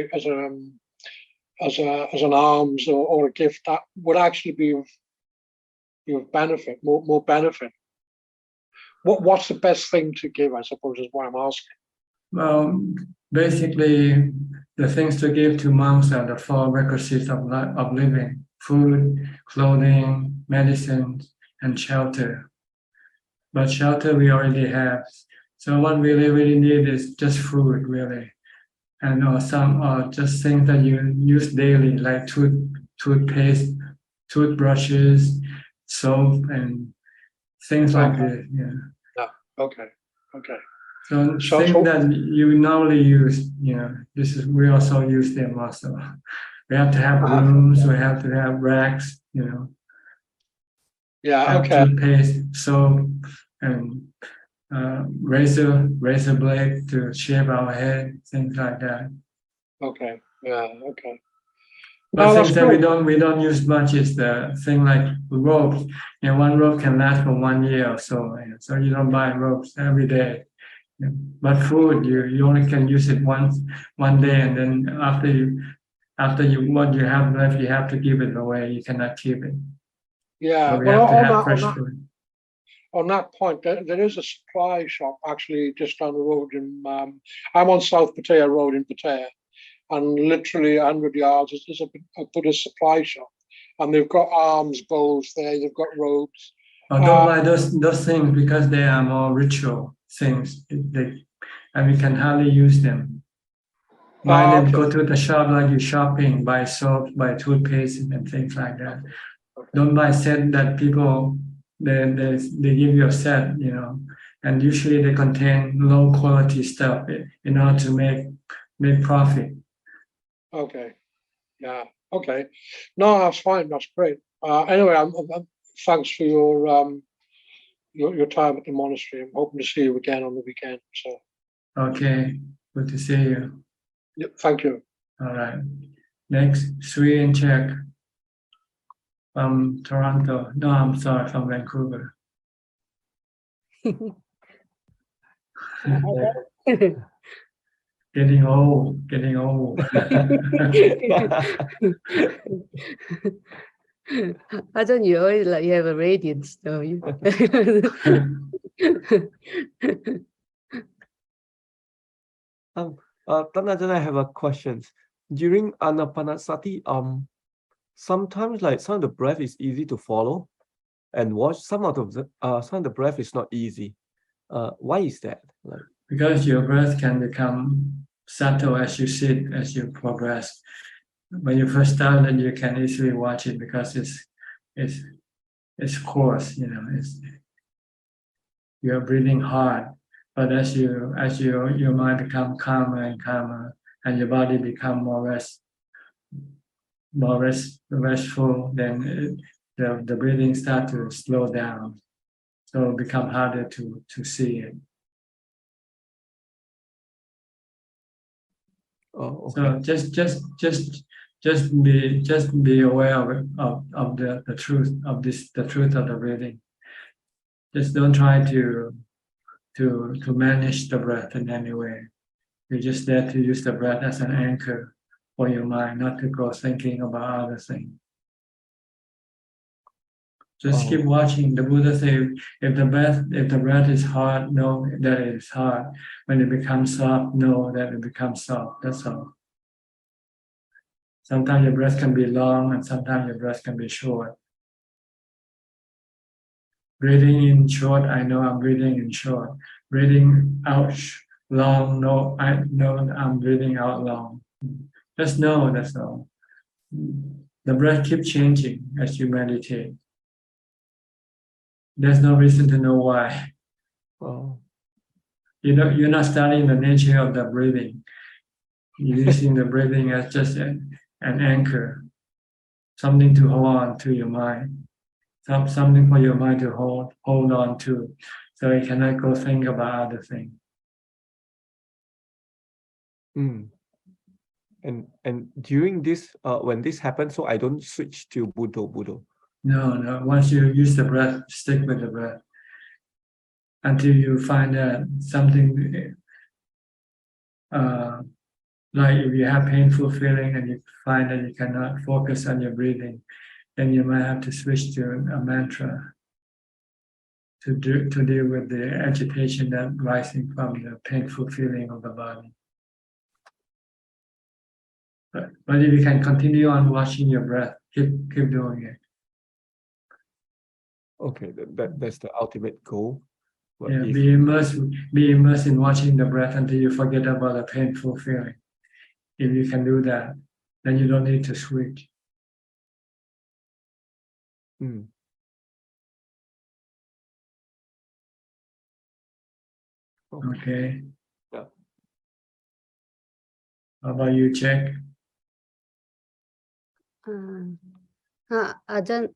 an alms or a gift that would actually be of benefit, more benefit? What's the best thing to give, I suppose, is what I'm asking. Well, basically, the things to give to monks are the 4 requisites of living: food, clothing, medicine, and shelter. But shelter we already have. So what we really need is just food, really. And or just things that you use daily, like toothpaste, toothbrushes, soap, and things like this. Yeah. Okay. So things that you normally use, we also use them also. We have to have rooms, we have to have racks, Yeah, okay. Have toothpaste, soap, and razor blade to shave our head, things like that. Okay. Yeah. Okay. But things that we don't use much is the thing like ropes. One rope can last for 1 year or so. So you don't buy ropes every day. But food, you only can use it one day, and then after what you have left, you have to give it away. You cannot keep it. Yeah. So we have to have fresh food. On that point, there is a supply shop actually just down the road. I'm on South Pattaya Road in Pattaya, and literally 100 yards is a Buddhist supply shop, and they've got alms bowls there. They've got robes. Don't buy those things because they are more ritual things, and we can hardly use them. Buy them. Go to the shop like you're shopping. Buy soap, buy toothpaste, and things like that. Don't buy set that people. They give you a set, and usually they contain low quality stuff in order to make profit. Okay. Yeah. Okay. No, that's fine. That's great. Anyway, thanks for your time at the monastery. I'm hoping to see you again on the weekend. So. Okay. Good to see you. Yep. Thank you. All right. Next, Sri in Czech. From Toronto. No, I'm sorry, from Vancouver. Getting old. Ajahn, you always you have a radiance, don't you? Ajahn, I have a question. during Anapanasati, sometimes like some of the breath is easy to follow and watch. Some of the breath is not easy. Why is that? Like, because your breath can become subtle as you sit, as you progress. When you first start, then you can easily watch it because it's coarse, you know. You're breathing hard, but as your mind become calmer and calmer, and your body become more restful, then the breathing start to slow down, so it become harder to see it. oh, okay. So just be aware of the truth of this, the truth of the breathing. Just don't try to manage the breath in any way. You're just there to use the breath as an anchor for your mind, not to go thinking about other things. Just keep watching. The Buddha said, if the breath is hard, know that it is hard. When it becomes soft, know that it becomes soft. That's all. Sometimes your breath can be long, and sometimes your breath can be short. Breathing in short, I know I'm breathing in short. Breathing out long, no, I know I'm breathing out long. Just know, that's all. The breath keeps changing as you meditate. There's no reason to know why. Oh. You're not studying the nature of the breathing. You're using the breathing as just an anchor, something to hold on to your mind. Something for your mind to hold on to, so you cannot go think about other things. And during this, when this happens, so I don't switch to Buddha. No. Once you use the breath, stick with the breath until you find that something. Like if you have painful feeling and you find that you cannot focus on your breathing, then you might have to switch to a mantra to deal with the agitation that rising from the painful feeling of the body. But if you can continue on watching your breath, keep doing it. Okay, that's the ultimate goal. But yeah, be immersed in watching the breath until you forget about the painful feeling. If you can do that, then you don't need to switch. Okay. Yeah. How about you, Jack? Ajahn,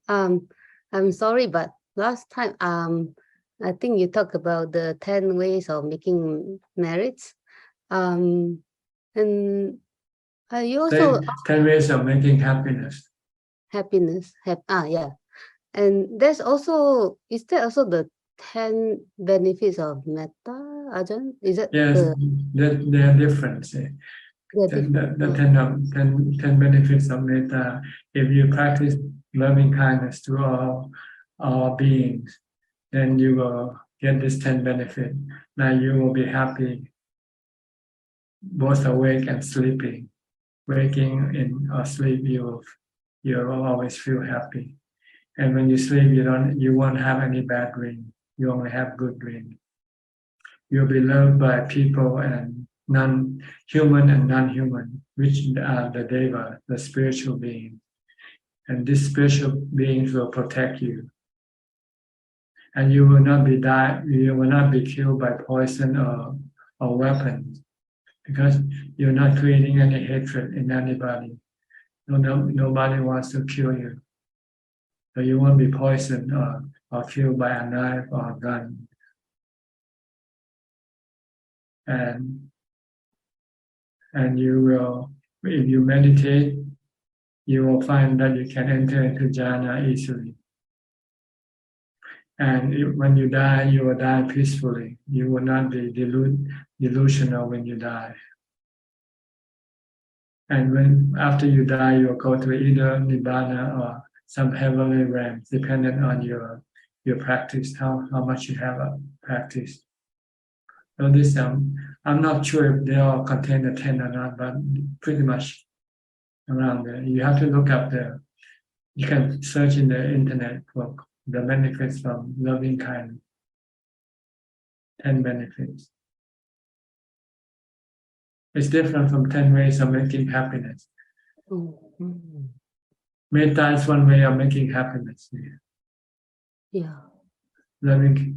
I'm sorry, but last time, I think you talked about the 10 ways of making marriage. And you also 10 ways of making happiness. Yeah. And is there also the 10 benefits of metta, Ajahn? Is it? Yes, they are different. The 10 benefits of metta. If you practice loving kindness to all beings, then you will get this 10 benefits. Now you will be happy, both awake and sleeping. Waking in or sleep, you will always feel happy. And when you sleep, you won't have any bad dream. You only have good dream. You'll be loved by people and human and non-human, which are the deva, the spiritual beings. And these spiritual beings will protect you. And you will not be killed by poison or weapons, because you're not creating any hatred in anybody. Nobody wants to kill you. So you won't be poisoned or killed by a knife or a gun. And you will, if you meditate, you will find that you can enter into jhana easily. And when you die, you will die peacefully. You will not be delusional when you die. And after you die, you will go to either nibbana or some heavenly realm, depending on your practice, how much you have practiced. So this, I'm not sure if they all contain the 10 or not, but pretty much around there. You have to look up you can search in the internet for the benefits from loving kindness. 10 benefits. It's different from 10 ways of making happiness. Metta is one way of making happiness. Yeah.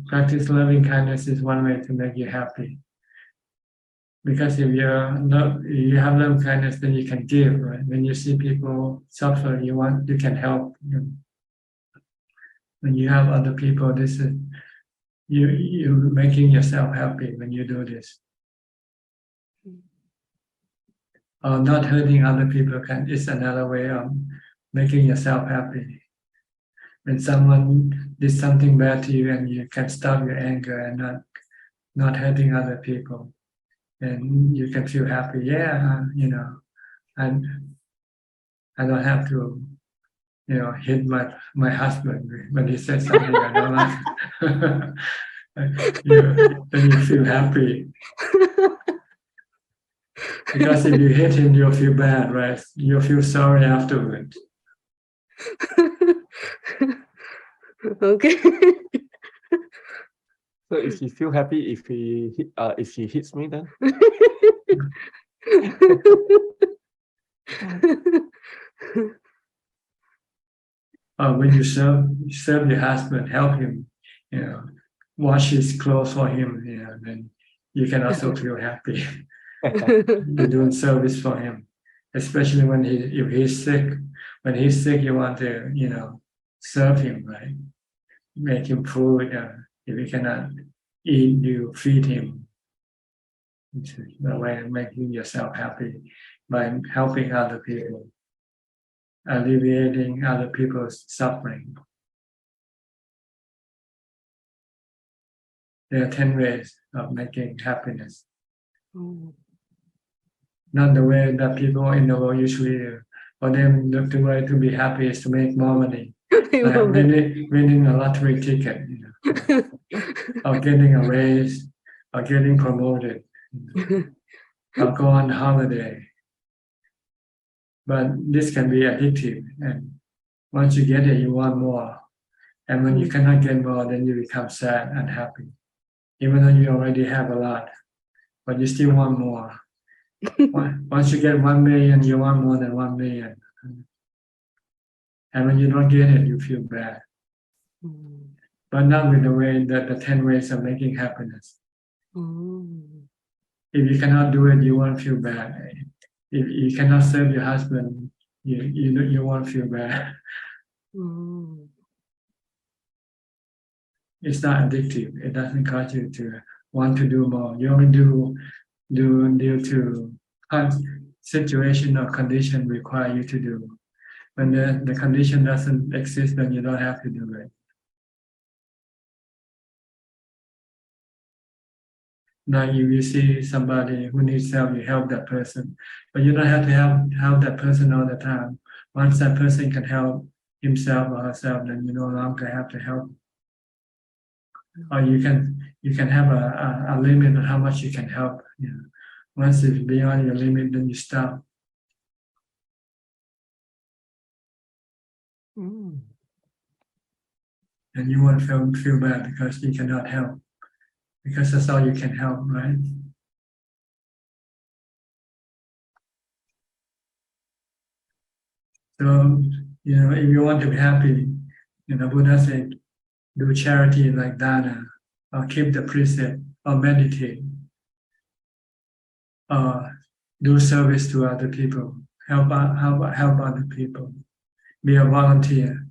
Practice loving kindness is one way to make you happy. Because if you have loving kindness, then you can give, right? When you see people suffer, you can help. When you have other people, this is you're making yourself happy when you do this. Or not hurting other people is another way of making yourself happy. When someone did something bad to you and you can stop your anger and not hurting other people, and you can feel happy. Yeah, and I don't have to, hit my husband when he says something I don't like. Then you feel happy. Because if you hit him, you'll feel bad, right? You'll feel sorry afterwards. Okay. So if she feel happy if she hits me, then when you serve your husband, help him, wash his clothes for him, then you can also feel happy. You're doing service for him, especially if he's sick. When he's sick, you want to, serve him, right? Make him food. If he cannot eat, you feed him. It's the way of making yourself happy by helping other people, alleviating other people's suffering. There are 10 ways of making happiness. Not the way that people in the world usually do. For them, the way to be happy is to make more money. Like winning a lottery ticket, or getting a raise, or getting promoted, or go on holiday. But this can be addictive, and once you get it, you want more. And when you cannot get more, then you become sad and unhappy. Even though you already have a lot, but you still want more. Once you get 1 million, you want more than 1 million. And when you don't get it, you feel bad. But not with the way that the 10 ways of making happiness. If you cannot do it, you won't feel bad. If you cannot serve your husband, you won't feel bad. It's not addictive. It doesn't cause you to want to do more. You only do due to situation or condition require you to do. When the condition doesn't exist, then you don't have to do it. Now, if you see somebody who needs help, you help that person. But you don't have to help that person all the time. Once that person can help himself or herself, then you no longer have to help. Or you can have a limit on how much you can help. Once it's beyond your limit, then you stop. And you won't feel bad because you cannot help. Because that's all you can help, right? So, if you want to be happy, Buddha said, do charity like dana, or keep the precept, or meditate, or do service to other people, help other people, be a volunteer,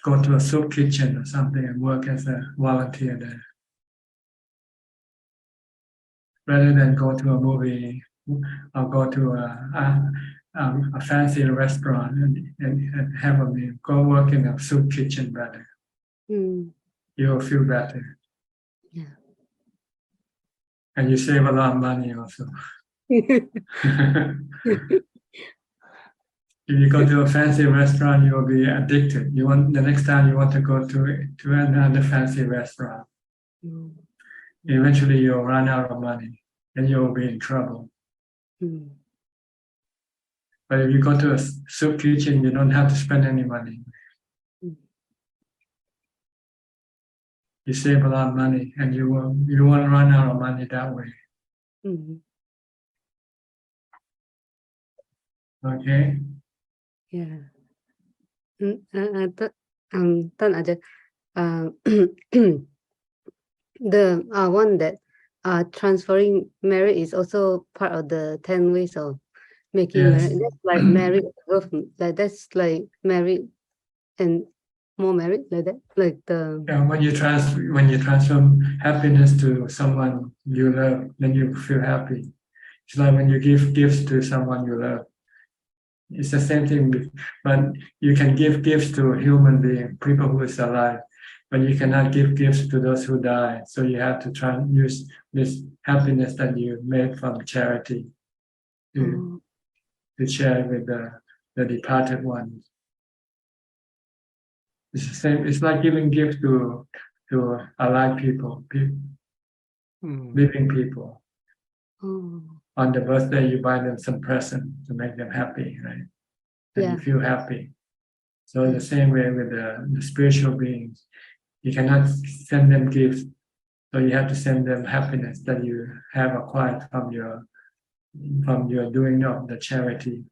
go to a soup kitchen or something and work as a volunteer there. Rather than go to a movie or go to a fancy restaurant and have a meal, go work in a soup kitchen better. You'll feel better. Yeah. And you save a lot of money also. If you go to a fancy restaurant, you will be addicted. The next time you want to go to another fancy restaurant. Eventually you'll run out of money and you'll be in trouble. But if you go to a soup kitchen, you don't have to spend any money. You save a lot of money, and you won't run out of money that way. Okay. Yeah. Tan Ajahn, the one that transferring merit is also part of the 10 ways of making Yes. merit. That's like merit, like that's like merit and more merit, like that, like the. Yeah, when you transfer happiness to someone you love, then you feel happy. It's like when you give gifts to someone you love. It's the same thing, but you can give gifts to a human being, people who is alive, but you cannot give gifts to those who die. So you have to try and use this happiness that you made from charity to share with the departed ones. It's the same. It's like giving gifts to alive people, living people. On the birthday, you buy them some present to make them happy, right? And you feel happy. So the same way with the spiritual beings, you cannot send them gifts, so you have to send them happiness that you have acquired from your doing of the charity.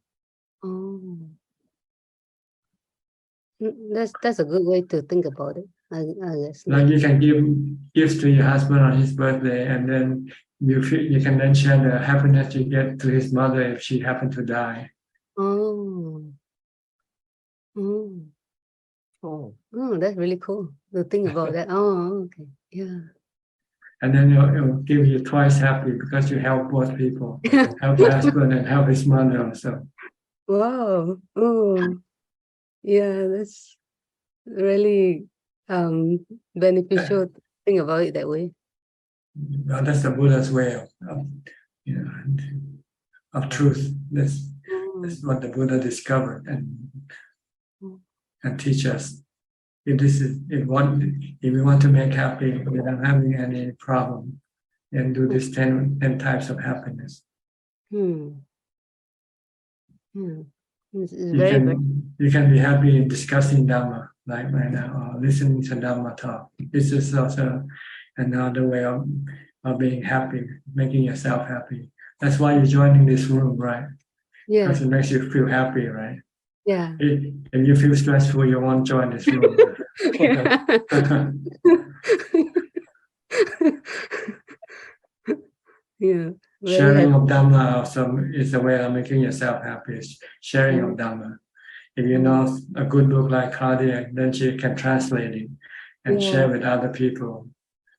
That's a good way to think about it. I guess. Like you can give gifts to your husband on his birthday, and then you can then share the happiness you get to his mother if she happened to die. That's really cool to think about that. Okay, yeah. And then it'll give you twice happy because you help both people, help the husband and help his mother also. Wow. Yeah, that's really beneficial to think about it that way. Well, that's the Buddha's way of truth. That's what the Buddha discovered and teach us. If we want to make happy without having any problem, then do this 10 types of happiness. You can be happy in discussing Dhamma, like right now, or listening to Dhamma talk. This is also another way of being happy, making yourself happy. That's why you're joining this room, right? Yeah. Because it makes you feel happy, right? Yeah. If you feel stressful, you won't join this room. Yeah. Sharing of Dhamma also is a way of making yourself happy. Sharing of Dhamma. If you know a good book like Claudia, then she can translate it and share with other people.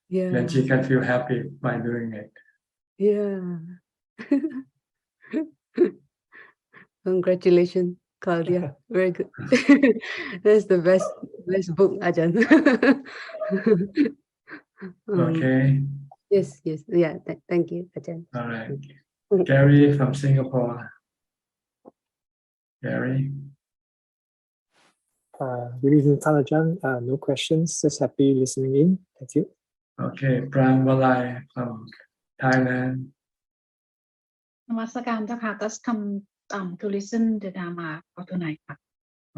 Then she can feel happy by doing it. Yeah. Congratulations, Claudia. Very good. That's the best book, Ajahn. Okay. Yes. Yeah. Thank you, Ajahn. All right. Gary from Singapore. Gary. Good evening, Ajahn. No questions. Just happy listening in. Thank you. Okay, Pran Walai from Thailand. นมัสการเจ้าค่ะ Just come to listen the Dhamma for tonight ค่ะ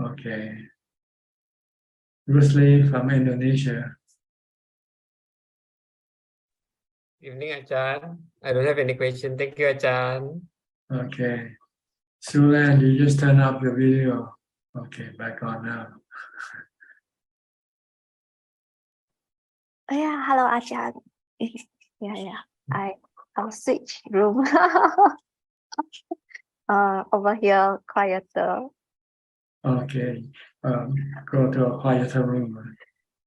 Okay. Bruce Lee from Indonesia. Evening, Ajahn. I don't have any question. Thank you, Ajahn. Okay. Sulan, you just turn up your video. Okay, back on now. Yeah, hello, Ajahn. Yeah. I'll switch room. Over here, quieter. Okay. Go to a quieter room.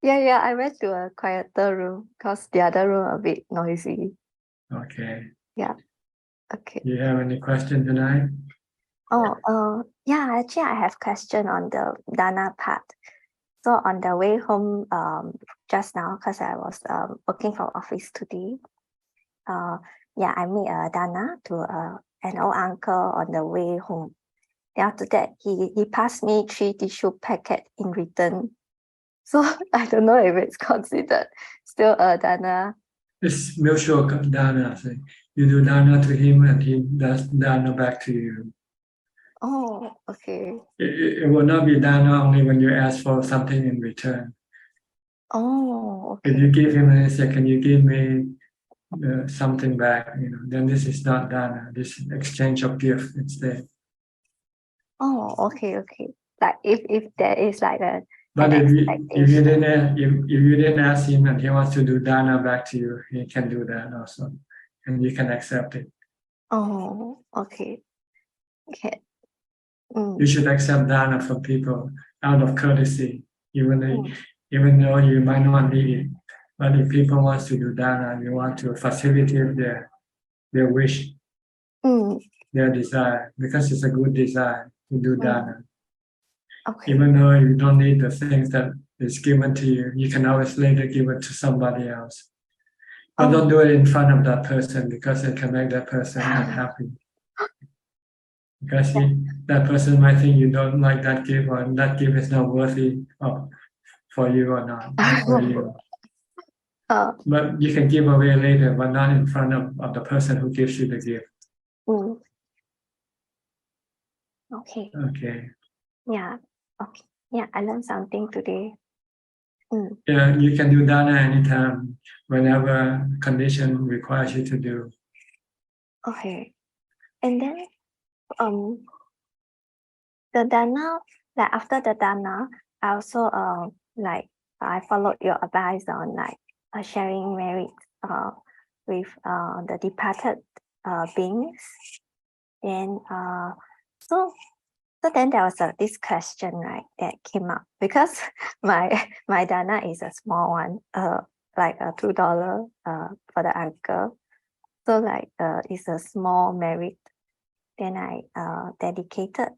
Yeah, I went to a quieter room because the other room a bit noisy. Okay. Yeah. Okay. Do you have any question tonight? Yeah, actually I have question on the Dana part. So on the way home, just now, because I was working from office today, I meet Dana to an old uncle on the way home. Then after that, he passed me 3 tissue packets in return. So I don't know if it's considered still a Dana. It's mutual Dana. So you do Dana to him and he does Dana back to you. Oh, okay. It will not be dana only when you ask for something in return. Oh, If okay. you give him and he say, "Can you give me something back?" Then this is not dana. This is exchange of gift instead. Oh, okay, okay. Like if there is like But an if you expectation. didn't ask him and he wants to do dana back to you, he can do that also, and you can accept it. Oh, okay. Okay. You should accept dana from people out of courtesy, even though you might not need it. But if people want to do dana, you want to facilitate their wish, their desire, because it's a good desire to do dana. Okay. Even though you don't need the things that is given to you, you can always later give it to somebody else. But don't do it in front of that person, because it can make that person unhappy. Because that person might think you don't like that gift, or that gift is not worthy for you or not, for you. But you can give away later, but not in front of the person who gives you the gift. Okay. Okay. Yeah. Okay. Yeah, I learned something today. Yeah, you can do dana anytime, whenever condition requires you to do. Okay. And then the dana, like after the dana, I also like I followed your advice on like sharing merit with the departed beings. Then so then there was this question, right, that came up, because my dana is a small one, like a $2 for the uncle. So like it's a small merit. Then I dedicated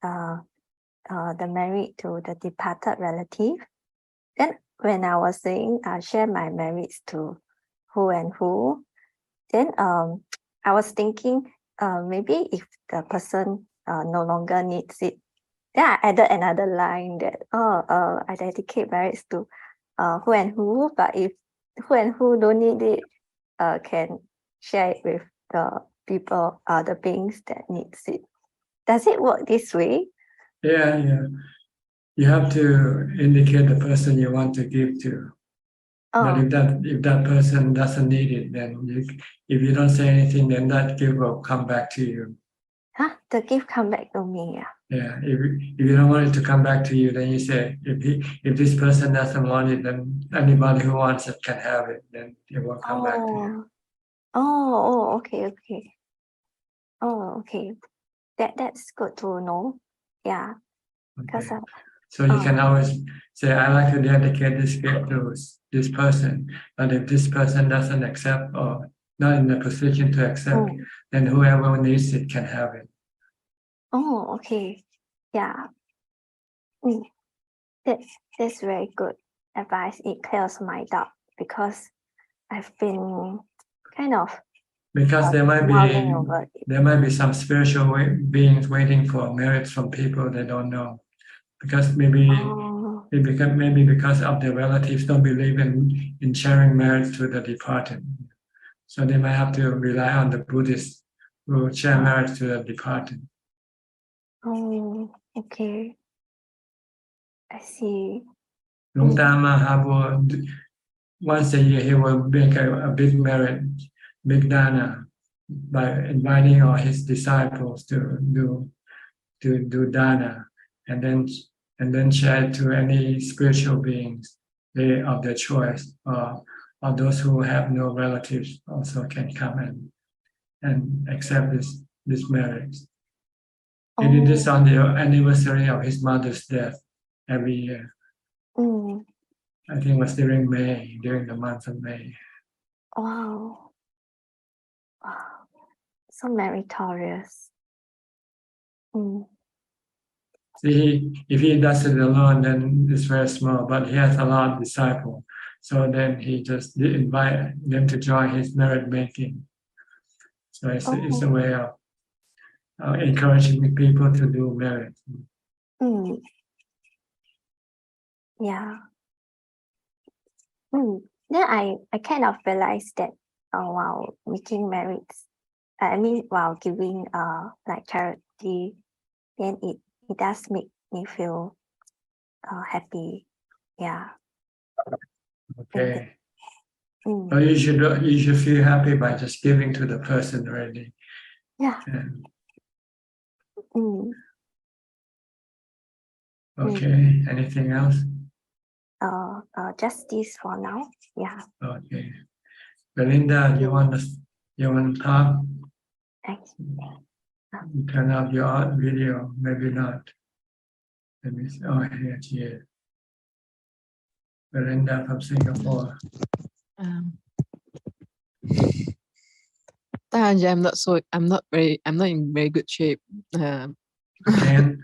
the merit to the departed relative. Then when I was saying share my merits to who and who, then I was thinking maybe if the person no longer needs it, then I added another line that I dedicate merits to who and who, but if who and who don't need it, can share it with the people, the beings that needs it. Does it work this way? Yeah. You have to indicate the person you want to give to. But if that person doesn't need it, then if you don't say anything, then that gift will come back to you. Huh? The gift come back to me. Yeah. If you don't want it to come back to you, then you say, if this person doesn't want it, then anybody who wants it can have it. Then it will come back to you. Okay. Oh, okay. That's good to know. Yeah. Because So you can always say, I like to dedicate this gift to this person. But if this person doesn't accept or not in the position to accept, then whoever needs it can have it. Oh, okay. Yeah. That's very good advice. It clears my doubt, because I've been kind of because there might be some spiritual beings waiting for merits from people they don't know, because maybe because of their relatives don't believe in sharing merits to the departed, so they might have to rely on the Buddhists who share merits to the departed. Oh, okay. I see. Long Dhamma, once a year, he will make a big merit, big dana, by inviting all his disciples to do dana, and then share it to any spiritual beings of their choice, or those who have no relatives also can come and accept this merit. He did this on the anniversary of his mother's death every year. I think it was during the month of May. Wow. So meritorious. See, if he does it alone, then it's very small, but he has a lot of disciples. So then he just invite them to join his merit making. So it's a way of encouraging people to do merit. Yeah. Then I kind of realized that while making merits, while giving like charity, then it does make me feel happy. Yeah. Okay. So you should feel happy by just giving to the person already. Yeah. Okay. Anything else? Just this for now. Yeah. Okay. Belinda, you want to talk? You turn off your video, maybe not. Let me see. Oh, here she is. Belinda from Singapore. I'm not in very good shape. Again,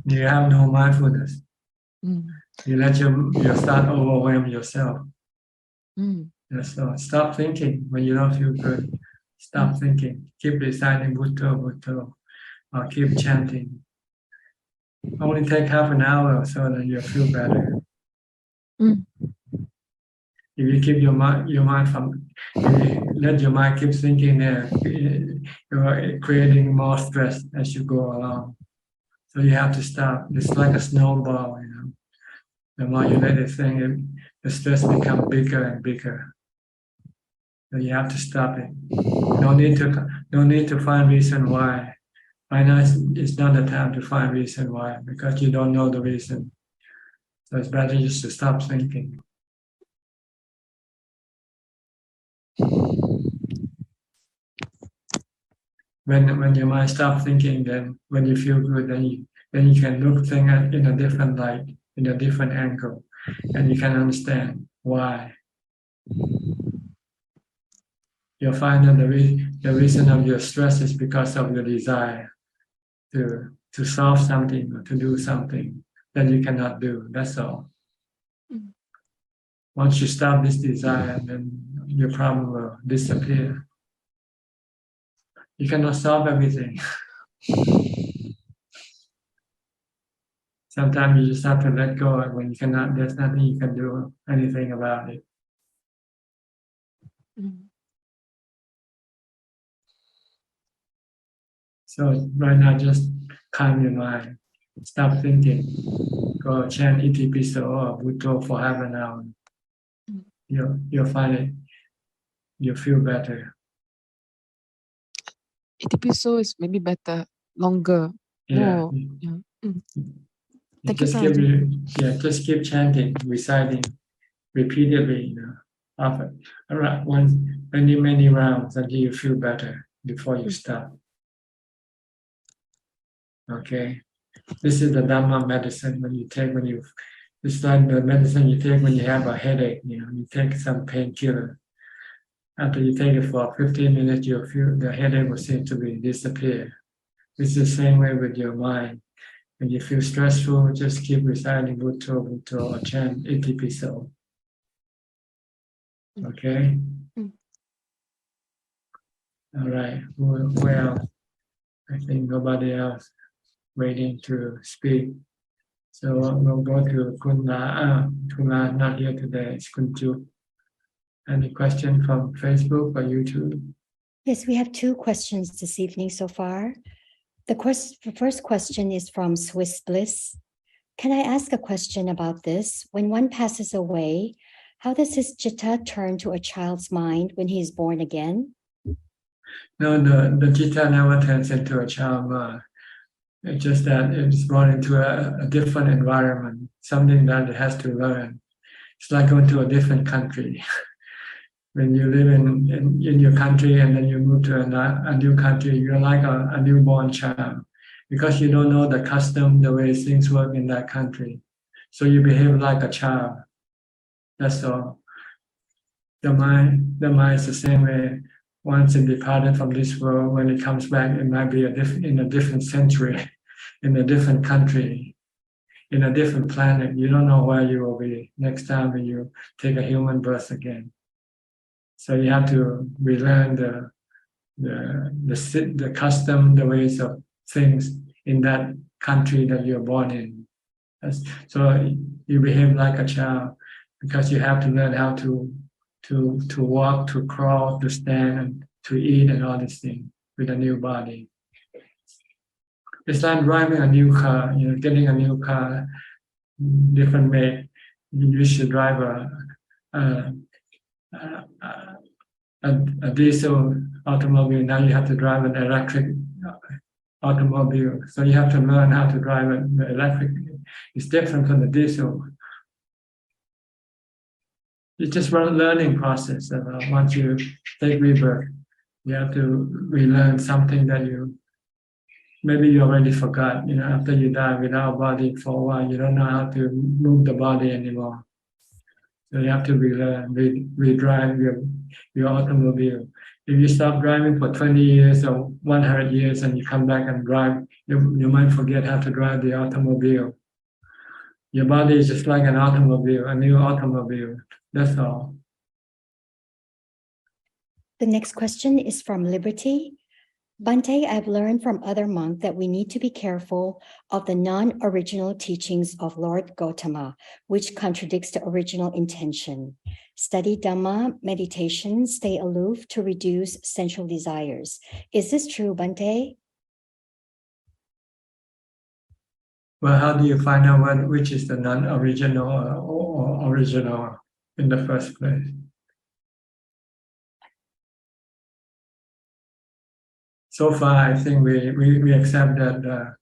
you have no mindfulness. You let your start overwhelm yourself. So stop thinking when you don't feel good. Stop thinking. Keep reciting Bhutto, Bhutto, or keep chanting. Only take half an hour so that you feel better. If you keep your mind from, if you let your mind keep thinking there, you're creating more stress as you go along. So you have to stop. It's like a snowball, you know. The more you let it think, the stress becomes bigger and bigger. So you have to stop it. No need to find reason why. Right now it's not the time to find reason why, because you don't know the reason. So it's better just to stop thinking. When your mind stops thinking, then when you feel good, then you can look things in a different light, in a different angle, and you can understand why. You'll find that the reason of your stress is because of your desire to solve something or to do something that you cannot do. That's all. Once you stop this desire, then your problem will disappear. You cannot solve everything. Sometimes you just have to let go, and when you cannot, there's nothing you can do anything about it. So right now, just calm your mind. Stop thinking. Go chant Itipiso or Bhutto for half an hour. You'll find it. You'll feel better. Itipiso is maybe better, longer, more. Yeah. Thank you, Sanajan. Just keep chanting, reciting repeatedly. Often, many rounds until you feel better before you stop. Okay, this is the Dhamma medicine it's like the medicine you take when you have a headache. You take some painkiller. After you take it for 15 minutes, you feel the headache will seem to disappear. It's the same way with your mind. When you feel stressful, just keep reciting Bhutto, Bhutto, or chant Itipiso. Okay? All right. Who else? I think nobody else waiting to speak. So we'll go to Kunla. Kunla not here today. It's Kunju. Any question from Facebook or YouTube? Yes, we have two questions this evening so far. The first question is from Swiss Bliss. Can I ask a question about this? When one passes away, how does his citta turn to a child's mind when he is born again? No, the citta never turns into a child mind. It's just that it's brought into a different environment, something that it has to learn. It's like going to a different country. When you live in your country and then you move to a new country, you're like a newborn child because you don't know the custom, the way things work in that country. So you behave like a child. That's all. The mind is the same way. Once it departed from this world, when it comes back, it might be in a different century, in a different country, in a different planet. You don't know where you will be next time when you take a human birth again. So you have to relearn the custom, the ways of things in that country that you're born in. So you behave like a child because you have to learn how to walk, to crawl, to stand, and to eat, and all these things. with a new body. It's like driving a new car, getting a new car, different make. You should drive a diesel automobile. Now you have to drive an electric automobile. So you have to learn how to drive an electric. It's different from the diesel. It's just a learning process. Once you take rebirth, you have to relearn something that maybe you already forgot. After you die without a body for a while, you don't know how to move the body anymore. So you have to relearn, redrive your automobile. If you stop driving for 20 years or 100 years and you come back and drive, you might forget how to drive the automobile. Your body is just like an automobile, a new automobile. That's all. The next question is from Liberty. Bhante, I've learned from other monks that we need to be careful of the non-original teachings of Lord Gautama, which contradicts the original intention. Study Dhamma, meditation, stay aloof to reduce sensual desires. Is this true, Bhante? Well, how do you find out which is the non-original or original in the first place? So far, I think we accept that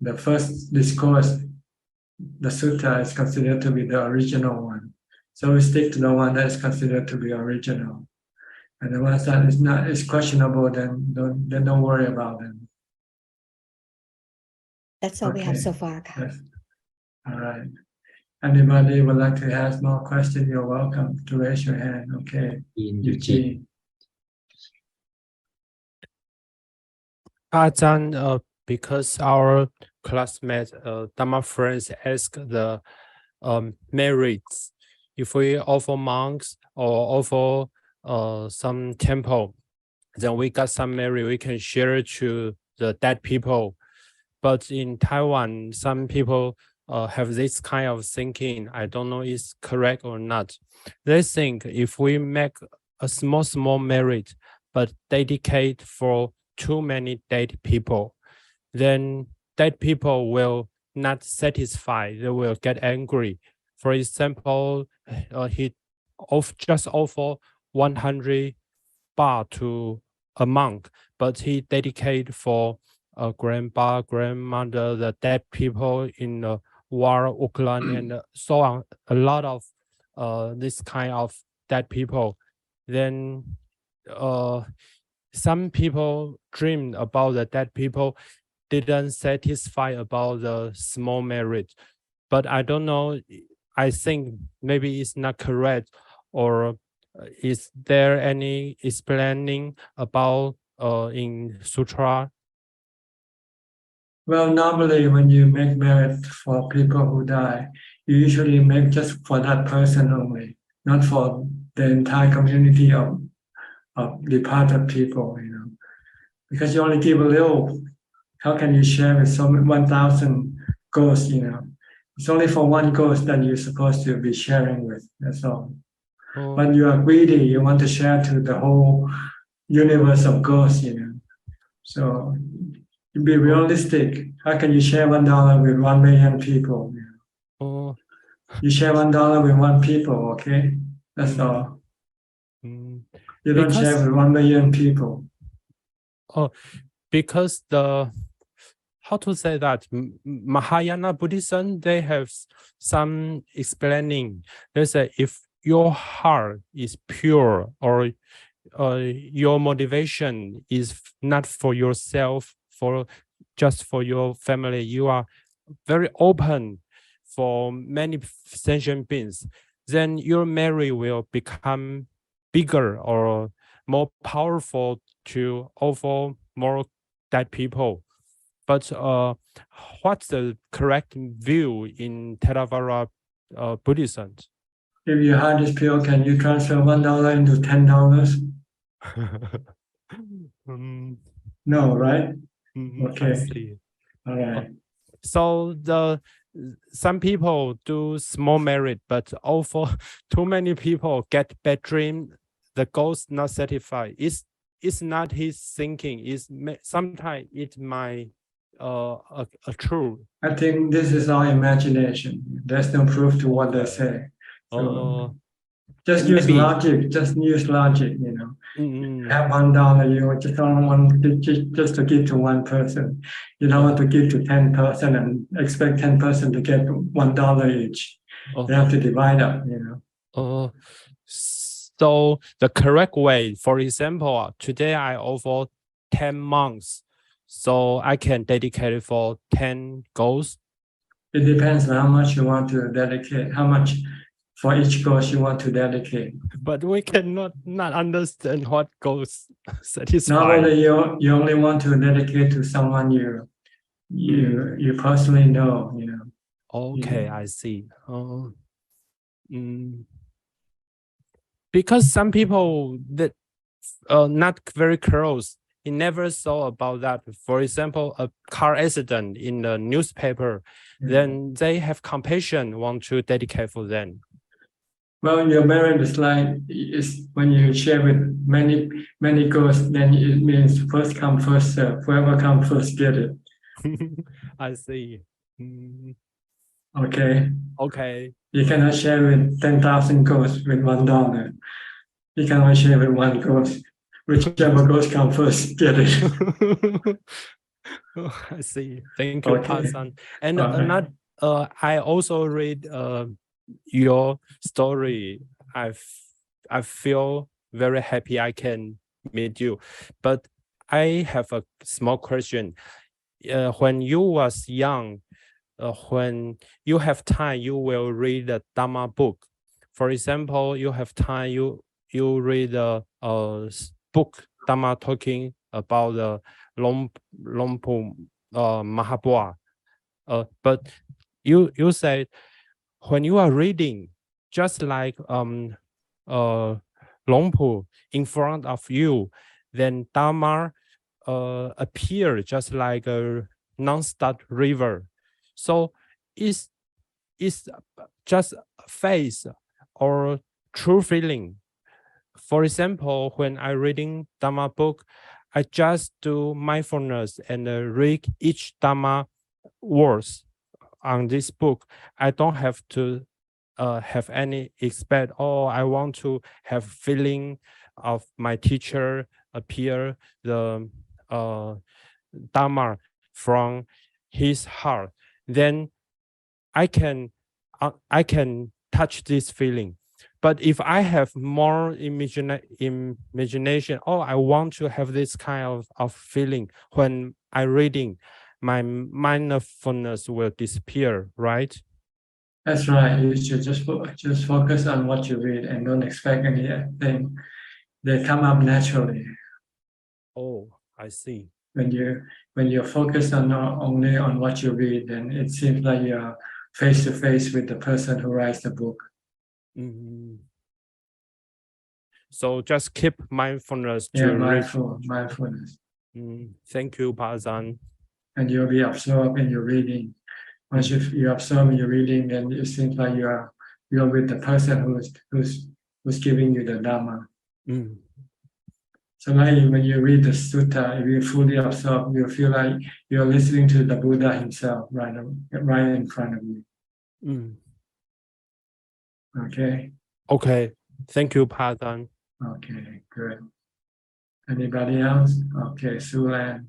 the first discourse, the sutta, is considered to be the original one. So we stick to the one that is considered to be original. And the ones that is questionable, then don't worry about them. That's all we have so far. Yes. All right. Anybody would like to ask more questions? You're welcome to raise your hand. Okay. Eugene. Ajahn, because our classmates, Dhamma friends, ask the merits. If we offer monks or offer some temple, then we got some merit we can share to the dead people. But in Taiwan, some people have this kind of thinking. I don't know if it's correct or not. They think if we make a small merit, but dedicate for too many dead people, then dead people will not satisfy. They will get angry. For example, he just offer 100 baht to a monk, but he dedicate for a grandpa, grandmother, the dead people in the war, Ukraine, and so on. A lot of this kind of dead people. Then some people dream about the dead people, didn't satisfy about the small merit. But I don't know, I think maybe it's not correct, or is there any explaining about in Sutra? Well, normally when you make merit for people who die, you usually make just for that person only, not for the entire community of departed people, because you only give a little. How can you share with 1,000 ghosts, It's only for one ghost that you're supposed to be sharing with, that's all. Oh. But you are greedy, you want to share to the whole universe of ghosts, So be realistic. How can you share $1 with 1 million people? Oh. You share $1 with 1 people, okay? That's all. You don't share with 1 million people. Oh, because how to say that, Mahayana Buddhism, they have some explaining. They say if your heart is pure, or your motivation is not for yourself, just for your family, you are very open for many sentient beings, then your merit will become bigger or more powerful to offer more dead people. But what's the correct view in Theravada Buddhism? If your heart is pure, can you transfer $1 into $10? No, right? Okay. I see. All right. So some people do small merit, but offer too many people get bad dream. The ghost not satisfied. Is it's not his thinking. Sometimes it might a true. I think this is our imagination. There's no proof to what they say. So just use logic. Just use logic. You know, you have $1. You just don't want just to give to one person. You don't want to give to 10 person and expect 10 person to get $1 each. You have to divide up. You know. So the correct way, for example, today I offer 10 months, so I can dedicate it for 10 goals. It depends on how much you want to dedicate, how much for each goals you want to dedicate. But we cannot not understand what goals satisfy. Normally, you only want to dedicate to someone you personally know. You know. Okay, I see. Because some people that not very close, he never saw about that. For example, a car accident in the newspaper, then they have compassion, want to dedicate for them. Well, your marriage is like when you share with many goals, then it means first come, first serve. Whoever comes first get it. I see. Okay. Okay. You cannot share with 10,000 goals with $1. You cannot share with one ghost. Whichever ghost comes first, get it. I see. Thank you, Pasan. And another, I also read your story. I feel very happy I can meet you. But I have a small question. When you was young, when you have time, you will read the Dhamma book. For example, you have time, you read a book, Dhamma talking about the Lompo Mahabua. But you said when you are reading, just like Lompo in front of you, then Dhamma appear just like a non-stop river. So it's just face or true feeling. For example, when I reading Dhamma book, I just do mindfulness and read each Dhamma words on this book. I don't have to have any expect, I want to have feeling of my teacher appear the Dhamma from his heart. Then I can touch this feeling. But if I have more imagination, I want to have this kind of feeling when I reading, my mindfulness will disappear, right? That's right. You should just focus on what you read and don't expect anything. They come up naturally. Oh, I see. When you're focused only on what you read, then it seems like you're face to face with the person who writes the book. So just keep mindfulness to mindfulness. Thank you, Pazan. And you'll be absorbed in your reading. Once you absorb in your reading, then it seems like you're with the person who's giving you the Dhamma. So like when you read the sutta, if you fully absorb, you feel like you're listening to the Buddha himself right in front of you. Okay. Okay. Thank you, Padan. Okay, good. Anybody else? Okay, Sulan.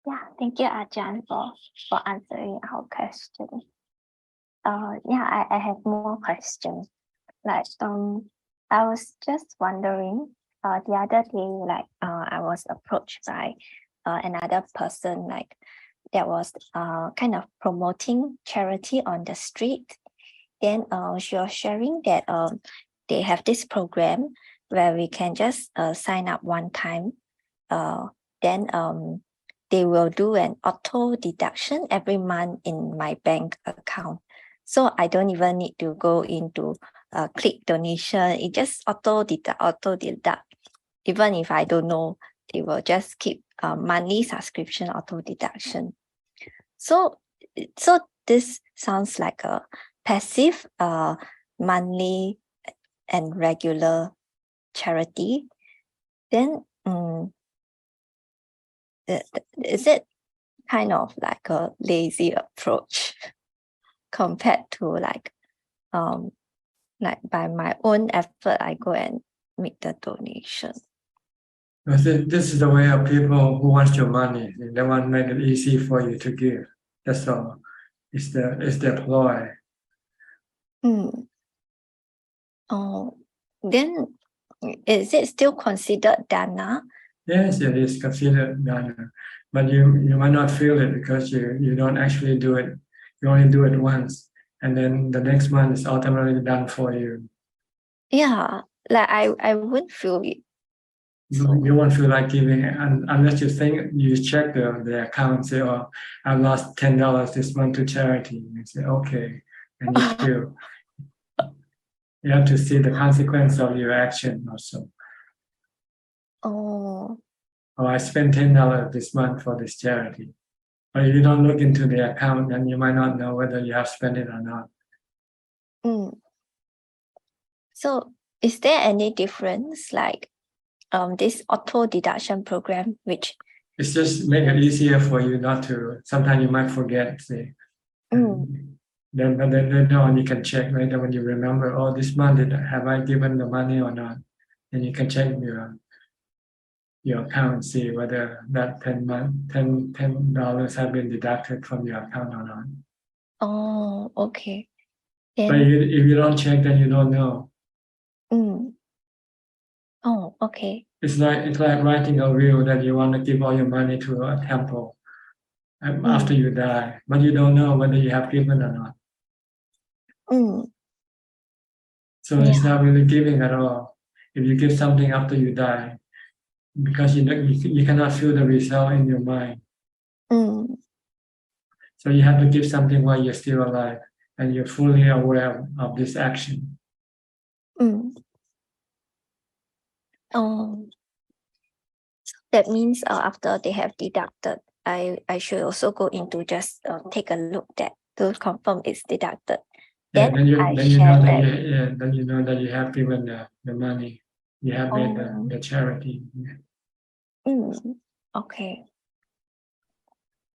Yeah, thank you, Ajahn, for answering our question. I have more questions. Like, I was just wondering, the other day, I was approached by another person, that was kind of promoting charity on the street. Then she was sharing that they have this program where we can just sign up one time. Then they will do an auto deduction every month in my bank account. So I don't even need to go into click donation. It just auto deduct. Even if I don't know, they will just keep monthly subscription auto deduction. So this sounds like a passive monthly and regular charity, then is it kind of like a lazy approach compared to like by my own effort, I go and make the donation? This is the way of people who want your money. They want to make it easy for you to give. That's all. It's their ploy. Oh, then is it still considered dana? Yes, it is considered dana, but you might not feel it because you don't actually do it. You only do it once, and then the next month is automatically done for you. Yeah, like I wouldn't feel it. You won't feel like giving unless you check the account and say, "Oh, I lost $10 this month to charity." You say, "Okay," and you feel. You have to see the consequence of your action also. Oh, I spent $10 this month for this charity. But if you don't look into the account, then you might not know whether you have spent it or not. So is there any difference like this auto deduction program, which it's just make it easier for you not to. Sometimes you might forget, say. Then later on you can check later when you remember, oh, this month have I given the money or not? And you can check your account and see whether that $10 have been deducted from your account or not. Oh, okay. But if you don't check, then you don't know. Oh, okay. It's like writing a will that you want to give all your money to a temple after you die, but you don't know whether you have given or not. So it's not really giving at all. If you give something after you die, because you cannot feel the result in your mind. So you have to give something while you're still alive and you're fully aware of this action. Oh, so that means after they have deducted, I should also go into just take a look to confirm it's deducted. Then you know that you have given the money. You have made the charity. Okay.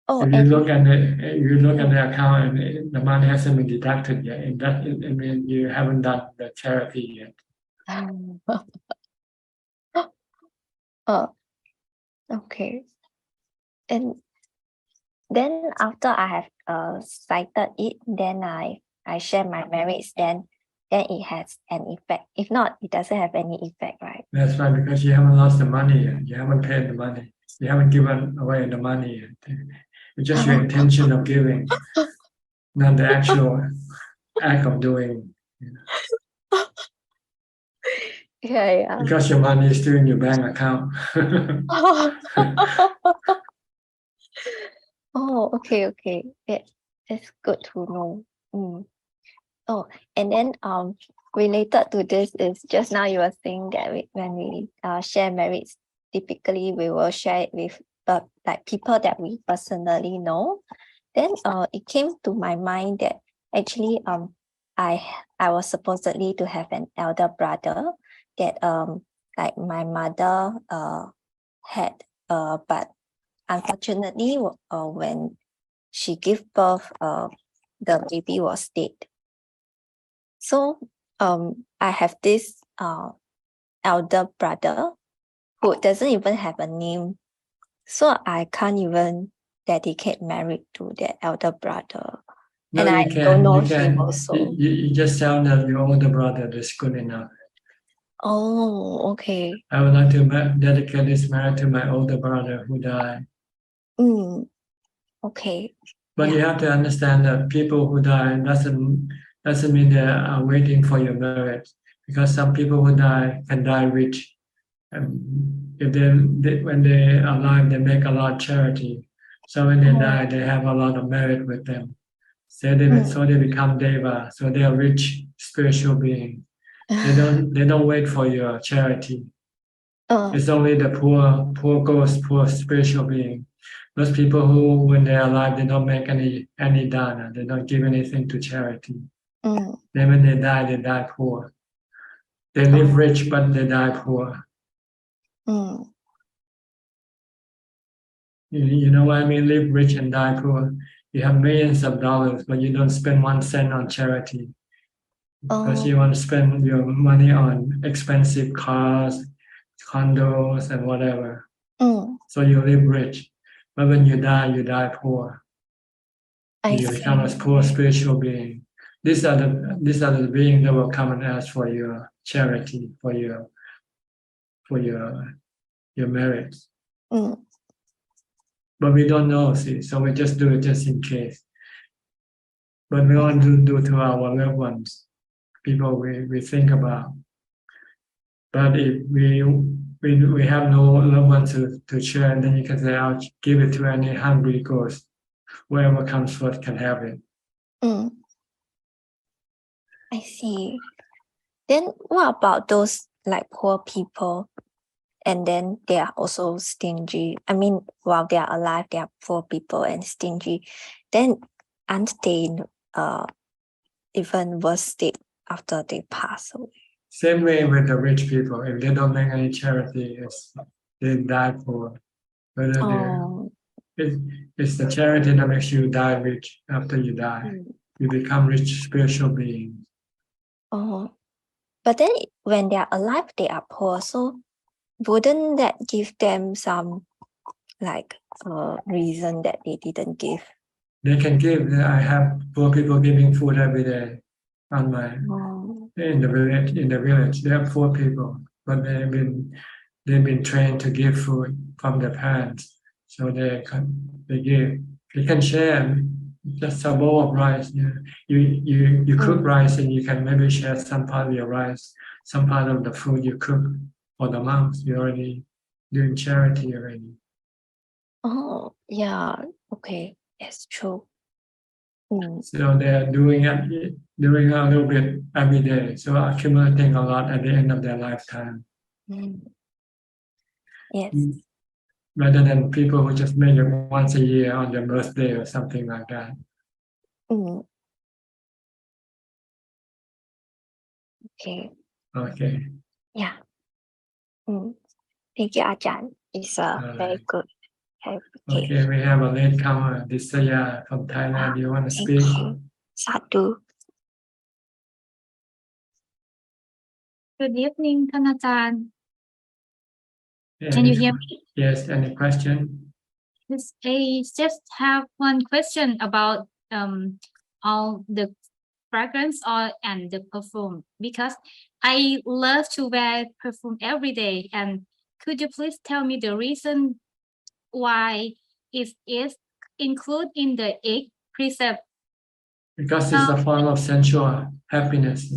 Oh, if you look at the account and the money hasn't been deducted yet, and that I mean you haven't done the charity yet. Okay. And then after I have cited it, then I share my merits, then it has an effect. If not, it doesn't have any effect, right? That's right, because you haven't lost the money yet. You haven't paid the money. You haven't given away the money yet. It's just your intention of giving, not the actual act of doing. Yeah. Because your money is still in your bank account. Oh, okay. That's good to know. Oh, and then related to this is just now you were saying that when we share merits, typically we will share it with like people that we personally know. Then it came to my mind that actually I was supposedly to have an elder brother that like my mother had but unfortunately when she gave birth the baby was dead. So I have this elder brother who doesn't even have a name. So I can't even dedicate merit to the elder brother. No, and I don't know him also. You just tell that your older brother is good enough. Oh, okay. I would like to dedicate this merit to my older brother who died. Okay. But you have to understand that people who die doesn't mean they are waiting for your merit, because some people who die can die rich. If when they are alive, they make a lot of charity. So when they die, they have a lot of merit with them. So they become deva. So they are rich spiritual beings. They don't wait for your charity. It's only the poor ghost, poor spiritual being. Those people who, when they're alive, they don't make any dana. They don't give anything to charity. Then when they die poor. They live rich, but they die poor. Mm. You know what I mean? Live rich and die poor. You have millions of dollars, but you don't spend 1 cent on charity because you want to spend your money on expensive cars, condos, and whatever. So you live rich, but when you die poor. You become a poor spiritual being. These are the beings that will come and ask for your charity, for your merits. But we don't know, see, so we just do it just in case. But we want to do to our loved ones, people we think about. But if we have no loved ones to share, then you can say, I'll give it to any hungry ghost. Whoever comes first can have it. I see. Then what about those like poor people and then they are also stingy? I mean, while they are alive, they are poor people and stingy. Then aren't they in even worse state after they pass away? Same way with the rich people. If they don't make any charity, they die poor. It's the charity that makes you die rich after you die. You become rich spiritual beings. But then when they are alive, they are poor. So wouldn't that give them some like reason that they didn't give? They can give. I have poor people giving food every day on my in the village. They have poor people, but they've been trained to give food from their parents, so they give. They can share just a bowl of rice. You cook rice and you can maybe share some part of your rice, some part of the food you cook for the monks. You're already doing charity already. Oh yeah, okay, that's true. So they're doing a little bit every day, so accumulating a lot at the end of their lifetime. Yes. Rather than people who just make it once a year on their birthday or something like that. Okay. Okay. Yeah. Thank you, Ajahn. It's very good. Okay, we have a latecomer, Disaya from Thailand. You want to speak? Sadhu. Good evening, Ajahn. Yeah, Can you hear me? Yes, any question? Yes, I just have one question about all the fragrance and the perfume, because I love to wear perfume every day. And could you please tell me the reason why it is included in the 8th precept? Because it's a form of sensual happiness.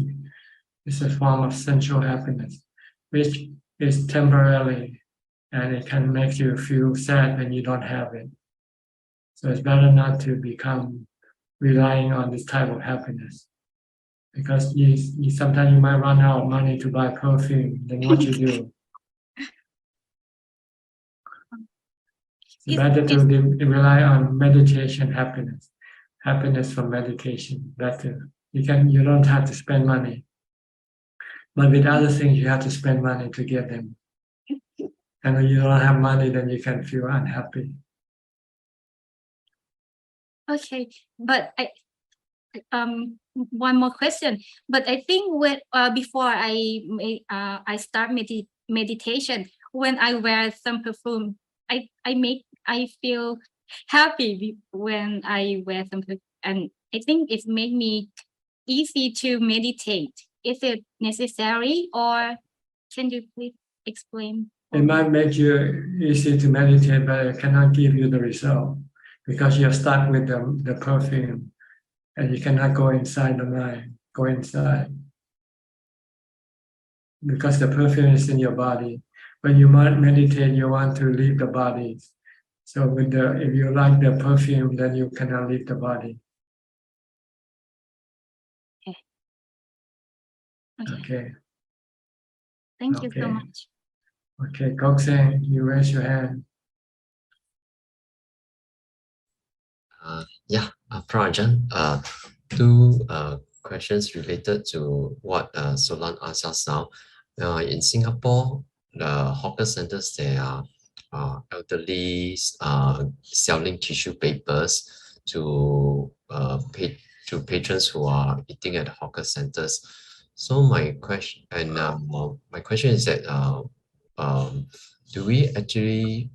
It's a form of sensual happiness, which is temporary, and it can make you feel sad when you don't have it. So it's better not to become relying on this type of happiness, because sometimes you might run out of money to buy perfume. Then what you do? It's better to rely on meditation happiness from meditation. Better. You don't have to spend money, but with other things you have to spend money to get them. And when you don't have money, then you can feel unhappy. Okay, but one more question. But I think when before I start meditation, when I wear some perfume, I feel happy when I wear some perfume, and I think it made me easy to meditate. Is it necessary, or can you please explain? It might make you easy to meditate, but it cannot give you the result, because you're stuck with the perfume, and you cannot go inside the mind, go inside. Because the perfume is in your body. When you meditate, you want to leave the body. So if you like the perfume, then you cannot leave the body. Okay. Thank you so much. Okay, Gokseng, you raise your hand. Yeah, Ajahn, two questions related to what Solan asked us now. In Singapore, the hawker centers, there are elderly selling tissue papers to patrons who are eating at hawker centers. So my question is that do we actually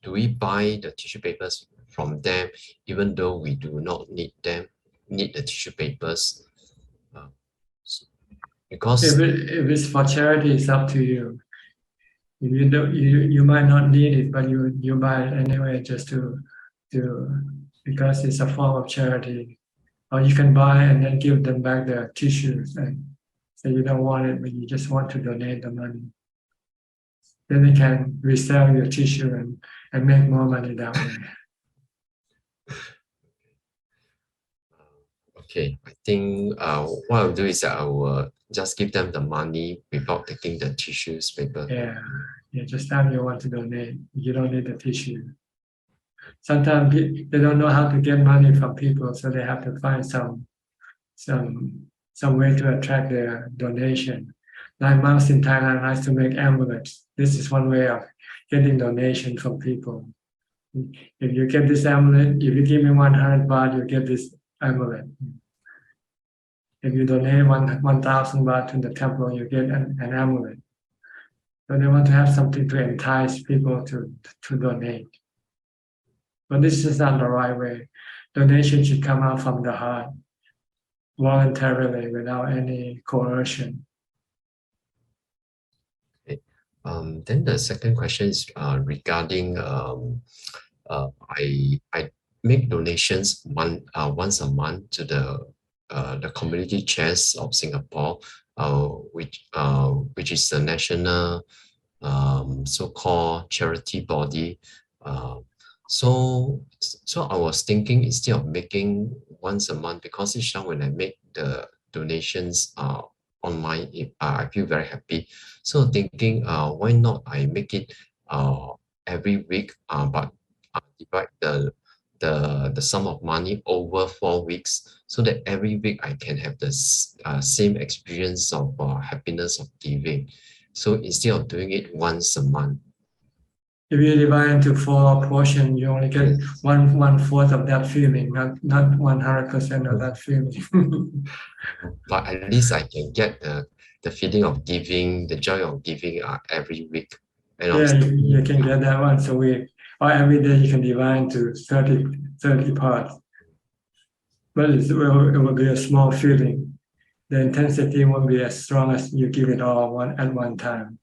do we buy the tissue papers from them even though we do not need the tissue papers? Because if it's for charity, it's up to you. You might not need it, but you buy it anyway just to because it's a form of charity. Or you can buy and then give them back their tissues and say you don't want it, but you just want to donate the money. Then they can resell your tissue and make more money that way. Okay, I think what I'll do is that I will just give them the money without taking the tissues paper. Yeah, just tell them you want to donate. You don't need the tissue. Sometimes they don't know how to get money from people, so they have to find some way to attract their donation. Like monks in Thailand likes to make amulets. This is one way of getting donation from people. If you get this amulet, if you give me 100 baht, you get this amulet. If you donate 1,000 baht to the temple, you get an amulet. So they want to have something to entice people to donate. But this is not the right way. Donation should come out from the heart, voluntarily, without any coercion. Okay. Then the second question is regarding I make donations once a month to the community chest of Singapore, which is the national so-called charity body. So I was thinking instead of making once a month, because each time when I make the donations online, I feel very happy. So thinking, why not I make it every week, but divide the sum of money over 4 weeks, so that every week I can have the same experience of happiness of giving. So instead of doing it once a month. If you divide into 4 portions, you only get one fourth of that feeling, not 100% of that feeling. But at least I can get the feeling of giving, the joy of giving every week. And you can get that once a week, or every day you can divide into 30 parts. But it will be a small feeling. The intensity won't be as strong as you give it all at one time.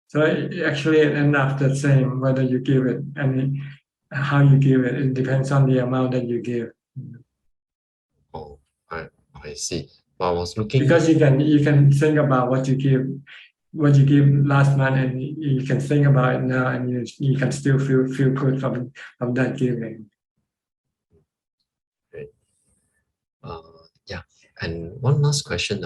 So actually it ends up the same whether you give it and how you give it. It depends on the amount that you give. Oh, I see. But I was looking because you can think about what you give last month, and you can think about it now, and you can still feel good from that giving. Great. Yeah, and one last question.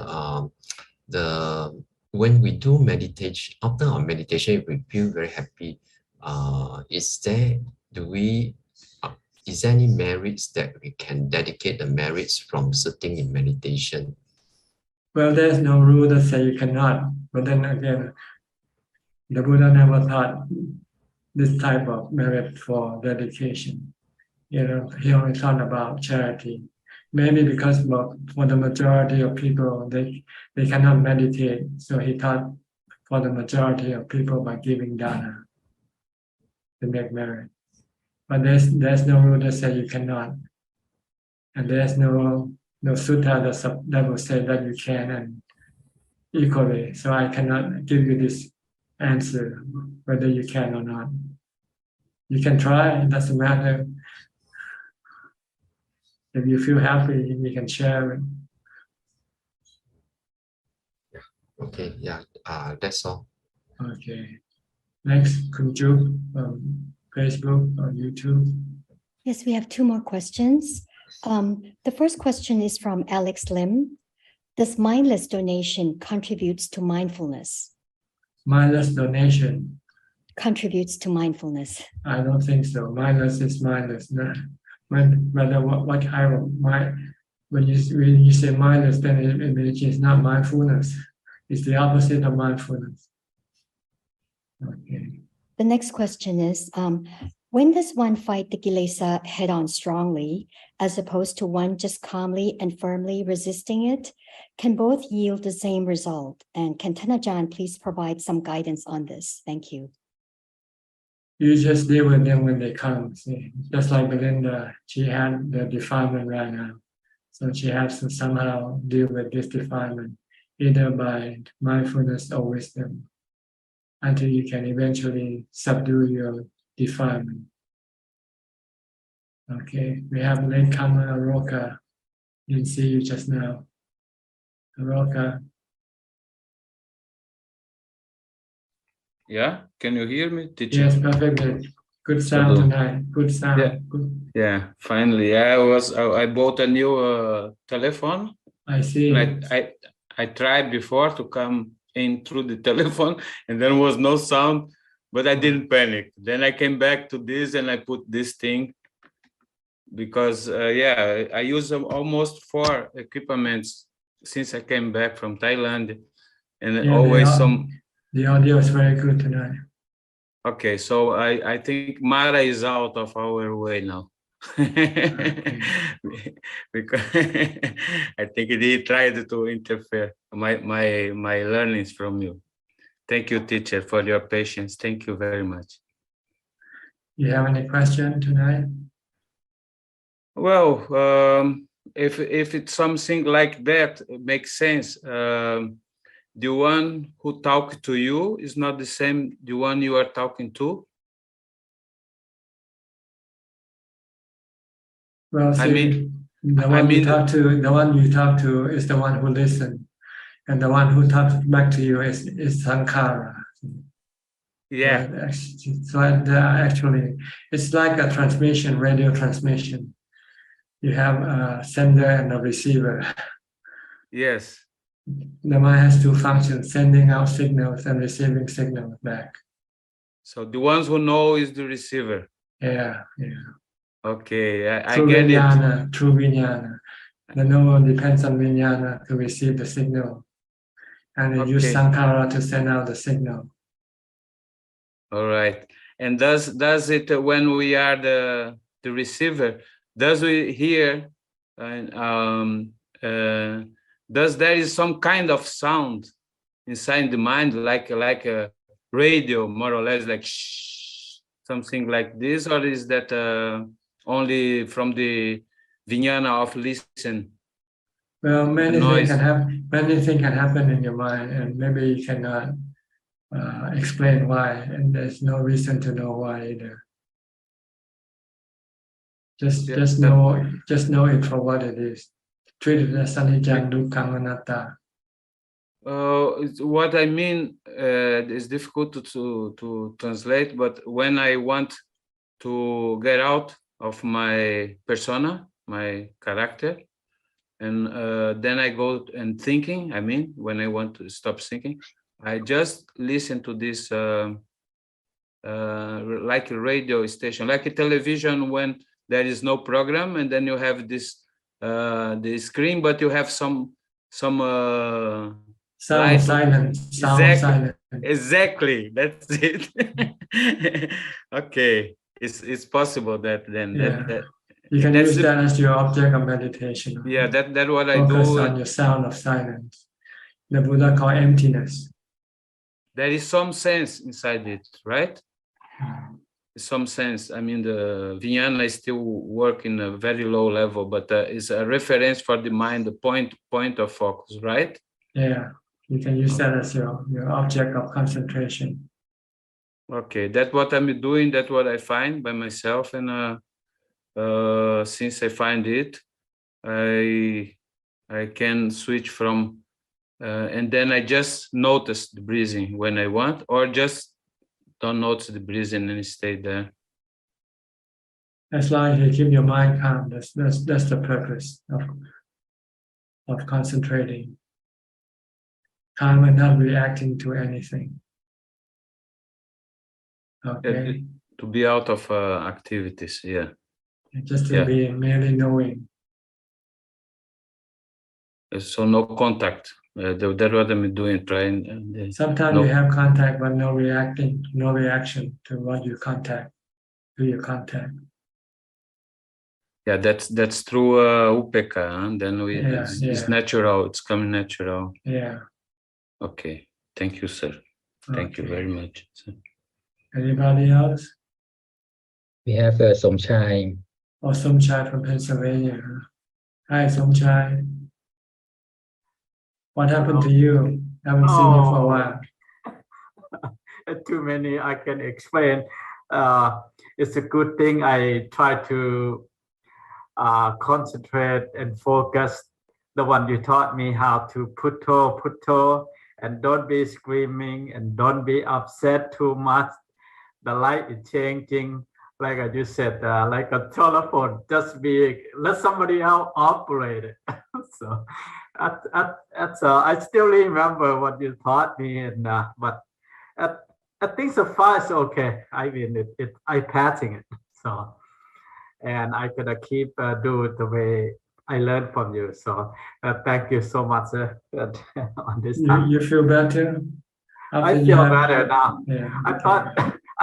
When we do meditation, after our meditation, we feel very happy. Is there any merits that we can dedicate the merits from sitting in meditation? Well, there's no rule that say you cannot. But then again, the Buddha never taught this type of merit for dedication. He only taught about charity. Maybe because for the majority of people, they cannot meditate. So he taught for the majority of people by giving dana to make merit. But there's no rule that say you cannot. And there's no sutta that will say that you can and equally. So I cannot give you this answer whether you can or not. You can try, it doesn't matter. If you feel happy, you can share it. Okay, yeah, that's all. Okay. Next, Kunju from Facebook or YouTube. Yes, we have 2 more questions. The first question is from Alex Lim. Does mindless donation contributes to mindfulness? Mindless donation contributes to mindfulness. I don't think so. Mindless is mindless. Whether what kind of when you say mindless, then it means it's not mindfulness. It's the opposite of mindfulness. Okay. The next question is, when does one fight the kilesa head-on strongly, as opposed to one just calmly and firmly resisting it? Can both yield the same result? And can Ajahn please provide some guidance on this? Thank you. You just deal with them when they come. See? Just like Belinda, she had the defilement right now. So she has to somehow deal with this defilement, either by mindfulness or wisdom, until you can eventually subdue your defilement. Okay, we have latecomer Aroka. Didn't see you just now. Aroka. Yeah, can you hear me, teacher? Yes, perfectly. Good sound tonight. Good sound. Yeah, good. Yeah. Finally, I bought a new telephone. I see. And I tried before to come in through the telephone, and there was no sound, but I didn't panic. Then I came back to this and I put this thing because I use almost 4 equipments since I came back from Thailand, and always the audio is very good tonight. Okay, so I think Mara is out of our way now. Because I think he tried to interfere my learnings from you. Thank you, teacher, for your patience. Thank you very much. You have any question tonight? Well, if it's something like that, it makes sense. The one who talked to you is not the same the one you are talking to. Well, see, the one you talk to is the one who listened, and the one who talks back to you is sankhara. Yeah. So actually, it's like a transmission, radio transmission. You have a sender and a receiver. Yes. The mind has 2 functions: sending out signals and receiving signals back. So the ones who know is the receiver. Yeah. Okay, I Through get vijnana, it. Through vijnana. The knower depends on vijnana to receive the signal. And it use sankhara to send out the signal. All right. And does it when we are the receiver, does we hear does there is some kind of sound inside the mind like a radio, more or less, like shh, something like this, or is that only from the vijnana of listen? Well, many things can happen in your mind, and maybe you cannot explain why, and there's no reason to know why either. Just know it for what it is. Treat it as anicca, dukkha, anatta. What I mean is difficult to translate, but when I want to get out of my persona, my character, and then I go and thinking, I mean, when I want to stop thinking, I just listen to this like a radio station, like a television when there is no program, and then you have this the screen, but you have some sound silence. Exactly, that's it. Okay, it's possible that then that you can use that as your object of meditation. Yeah, that's what I do. Focus on your sound of silence. The Buddha called emptiness. There is some sense inside it, right? Some sense. I mean, the vijnana is still working a very low level, but it's a reference for the mind, the point of focus, right? Yeah, you can use that as your object of concentration. Okay, that's what I'm doing. That's what I find by myself, and since I find it, I can switch from, and then I just notice the breathing when I want, or just don't notice the breathing and stay there. As long as you keep your mind calm, that's the purpose of concentrating. Calm and not reacting to anything. Okay. To be out of activities, yeah. Just to be merely knowing. So no contact. That's what I'm doing, trying. Sometimes you have contact, but no reaction to what you contact, to your contact. Yeah, that's through upeka, huh? Then it's natural. It's coming natural. Yeah. Okay. Thank you, sir. Thank you very much, sir. Anybody else? We have Somchai. Oh, Somchai from Pennsylvania. Hi, Somchai. What happened to you? Haven't seen you for a while. Too many I can explain. It's a good thing I try to concentrate and focus. The one you taught me how to putto, and don't be screaming and don't be upset too much. The light is changing, like I just said, like a telephone. Just let somebody else operate it. So I still remember what you taught me, and but I think so far it's okay. I mean, I passing it. So, and I gonna keep do it the way I learned from you. So thank you so much on this time. You feel better? I feel better now. Yeah.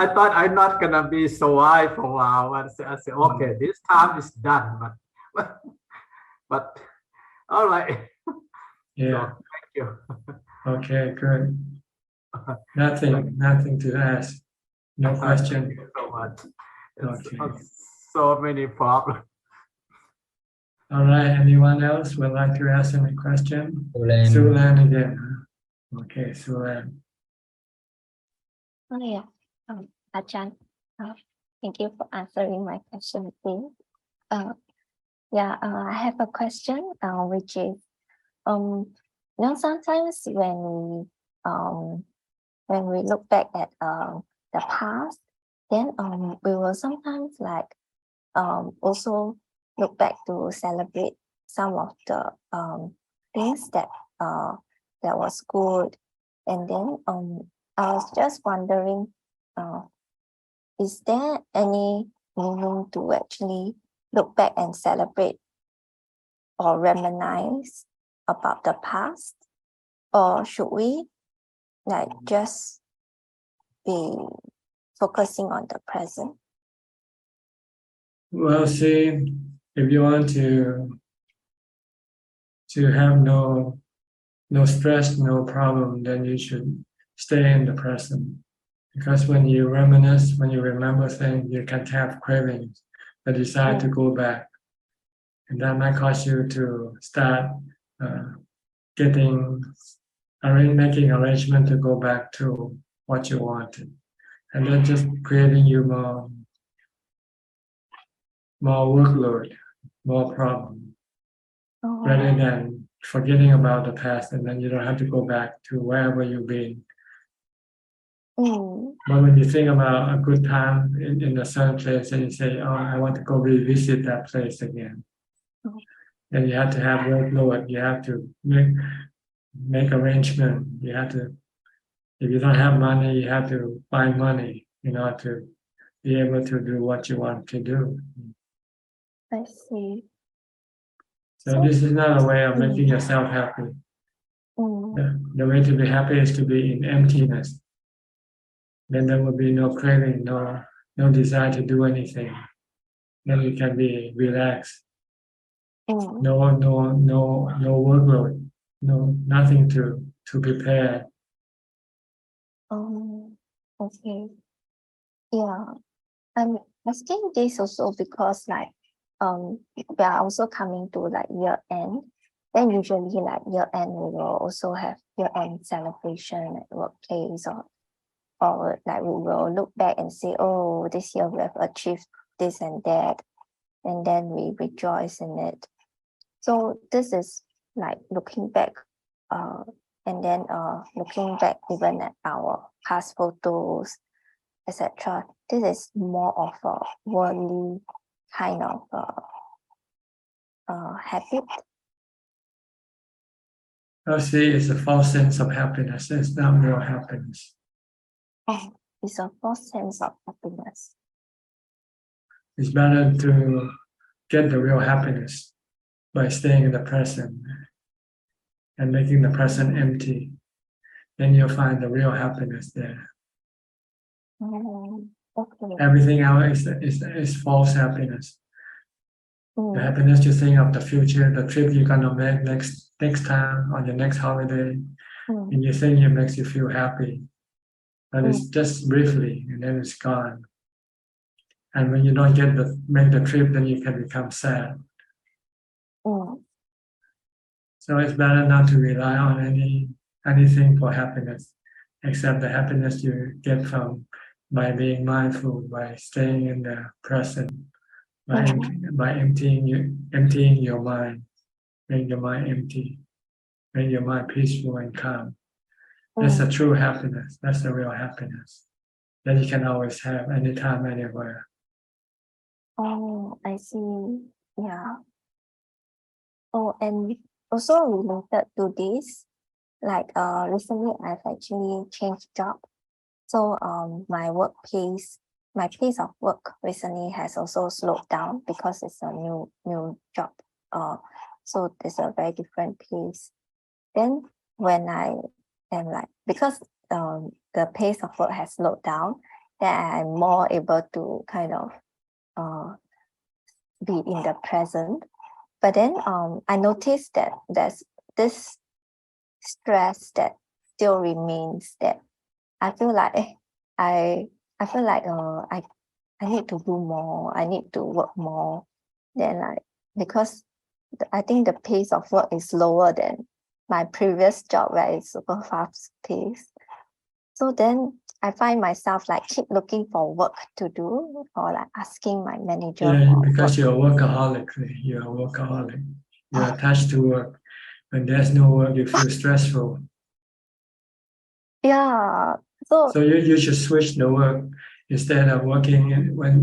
I thought I'm not gonna be so high for a while. I said, okay, this time is done. But all right. Yeah. So, thank you. Okay, good. Nothing to ask. No question. Thank you so much. Okay. So many problems. All right. Anyone else would like to ask any question? Sulan again. Okay, Sulan. Oh yeah, Ajahn, thank you for answering my question, please. I have a question, which is, sometimes when we look back at the past, then we will sometimes also look back to celebrate some of the things that was good, and then I was just wondering, is there any meaning to actually look back and celebrate or reminisce about the past, or should we just be focusing on the present? Well, see, if you want to have no stress, no problem, then you should stay in the present. Because when you reminisce, when you remember things, you can have cravings, the desire to go back. And that might cause you to start making arrangement to go back to what you wanted. And then just creating you more workload, more problem, rather than forgetting about the past, and then you don't have to go back to wherever you've been. But when you think about a good time in a certain place, and you say, "Oh, I want to go revisit that place again," then you have to have workload. You have to make arrangement. You have to, if you don't have money, you have to find money in order to be able to do what you want to do. I see. So this is not a way of making yourself happy. The way to be happy is to be in emptiness. Then there will be no craving, no desire to do anything. Then you can be relaxed. No workload, nothing to prepare. Okay. Yeah, I'm asking this also because we are also coming to year end. Then usually year end we will also have year end celebration at workplace, or we will look back and say, oh, this year we have achieved this and that, and then we rejoice in it. So this is looking back, and then looking back even at our past photos, etc. This is more of a worldly kind of habit. See, it's a false sense of happiness. It's not real happiness. Oh, it's a false sense of happiness. It's better to get the real happiness by staying in the present. and making the present empty, then you'll find the real happiness there. Okay. Everything else is false happiness. The happiness you think of the future, the trip you're gonna make next time on your next holiday, and you think it makes you feel happy, but it's just briefly and then it's gone. And when you don't make the trip, then you can become sad. So it's better not to rely on anything for happiness, except the happiness you get from by being mindful, by staying in the present, by emptying your mind, make your mind empty, make your mind peaceful and calm. That's the true happiness. That's the real happiness that you can always have anytime, anywhere. Oh, I see. Yeah. Oh, and also related to this, like recently I've actually changed job. So my pace of work recently has also slowed down because it's a new job. So there's a very different pace. Then when I am like, because the pace of work has slowed down, then I'm more able to kind of be in the present. But then I noticed that there's this stress that still remains, that I feel like I need to do more, I need to work more. Then because I think the pace of work is lower than my previous job where it's super fast paced. So then I find myself like keep looking for work to do, or like asking my manager. Yeah, because you're a workaholic. You're a workaholic. You're attached to work. When there's no work, you feel stressful. Yeah. So you should switch the work instead of working. When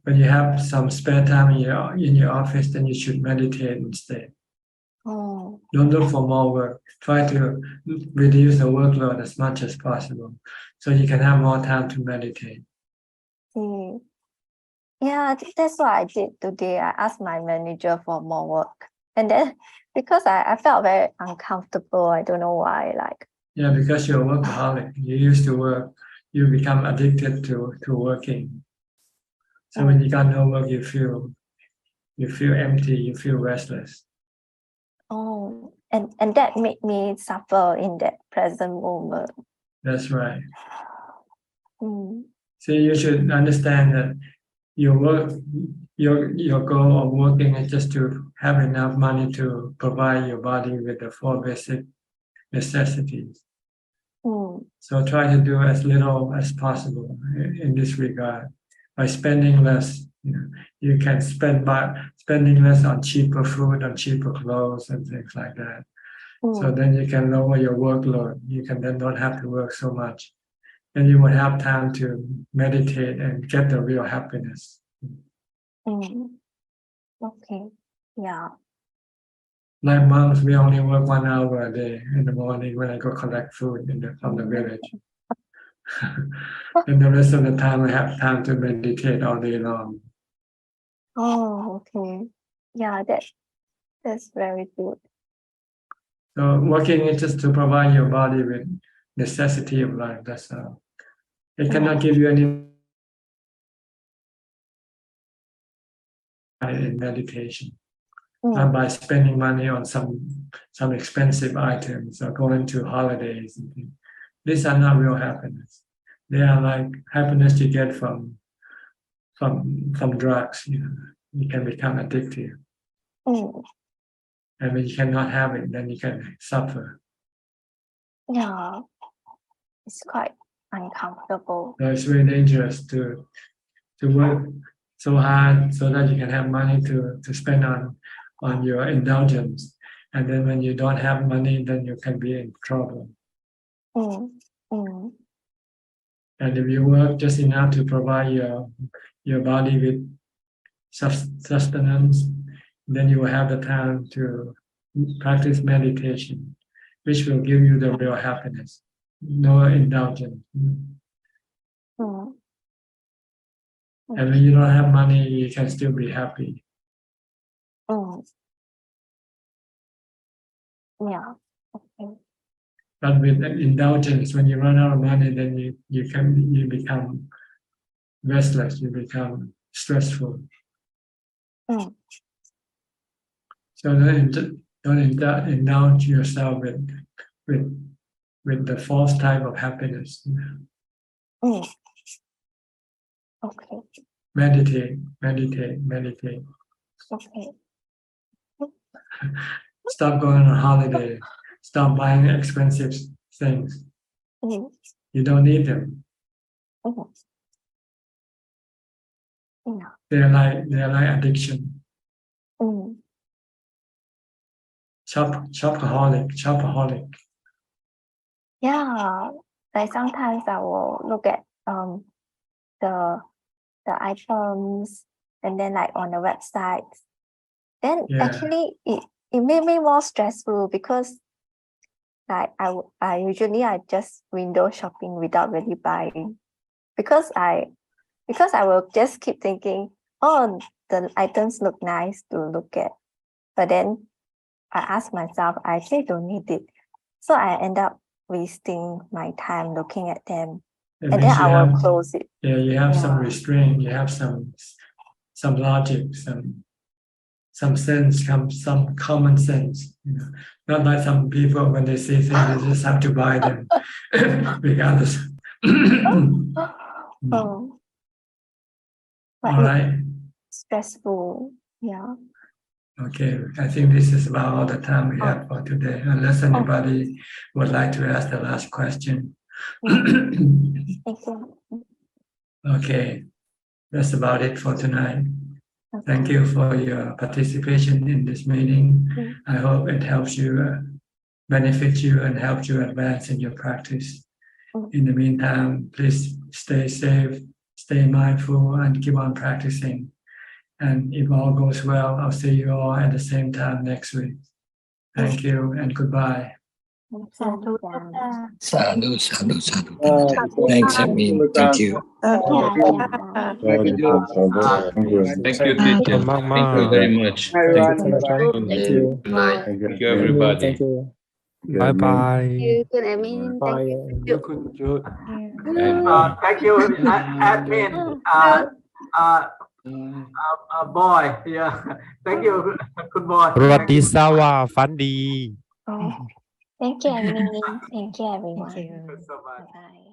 you have some spare time in your office, then you should meditate instead. Don't look for more work. Try to reduce the workload as much as possible, so you can have more time to meditate. Yeah, that's what I did today. I asked my manager for more work, and then because I felt very uncomfortable. I don't know why. Yeah, because you're a workaholic. You used to work. You become addicted to working. So when you got no work, you feel empty. You feel restless. Oh, and that made me suffer in that present moment. That's right. So you should understand that your goal of working is just to have enough money to provide your body with the 4 basic necessities. So try to do as little as possible in this regard. By spending less, you can spending less on cheaper food, on cheaper clothes, and things like that. So then you can lower your workload. You can then not have to work so much, and you will have time to meditate and get the real happiness. Okay. Yeah. Like monks, we only work 1 hour a day in the morning when I go collect food from the village. And the rest of the time, I have time to meditate all day long. Oh, okay. Yeah, that's very good. So working is just to provide your body with necessity of life. That's all. It cannot give you any in meditation. Not by spending money on some expensive items or going to holidays and things. These are not real happiness. They are like happiness you get from drugs. You can become addicted. And when you cannot have it, then you can suffer. Yeah, it's quite uncomfortable. So it's very dangerous to work so hard so that you can have money to spend on your indulgence. And then when you don't have money, then you can be in trouble. And if you work just enough to provide your body with sustenance, then you will have the time to practice meditation, which will give you the real happiness, no indulgence. And when you don't have money, you can still be happy. Yeah. But with indulgence, when you run out of money, then you become restless, you become stressful. So don't indulge yourself with the false type of happiness. Okay. Meditate. Okay. Stop going on holiday. Stop buying expensive things. You don't need them. They're like addiction. Shopaholic. Yeah, like sometimes I will look at the items and then like on the websites. Then actually it made me more stressful because like I usually just window shopping without really buying because I will just keep thinking, oh, the items look nice to look at, but then I ask myself, I actually don't need it, so I end up wasting my time looking at them, and then I will close it. Yeah, you have some restraint. You have some logic, some sense, some common sense. Not like some people when they see things, they just have to buy them, regardless. All right. Stressful. Yeah. Okay, I think this is about all the time we have for today, unless anybody would like to ask the last question. Thank you. Okay, that's about it for tonight. Thank you for your participation in this meeting. I hope it helps you, benefit you, and helps you advance in your practice. In the meantime, please stay safe, stay mindful, and keep on practicing. And if all goes well, I'll see you all at the same time next week. Thank you and goodbye. Sadhu. Thanks, Admin. Thank you. Thank you, teacher. Thank you very much. Thank you. Thank you, everybody. Thank you. Bye bye. Good admin. Bye. Thank you. Thank you, admin. Boy, yeah. Thank you, good boy. สวัสดีสวัสดีฝันดี Thank you, Admin. Thank you, everyone. So much. Bye.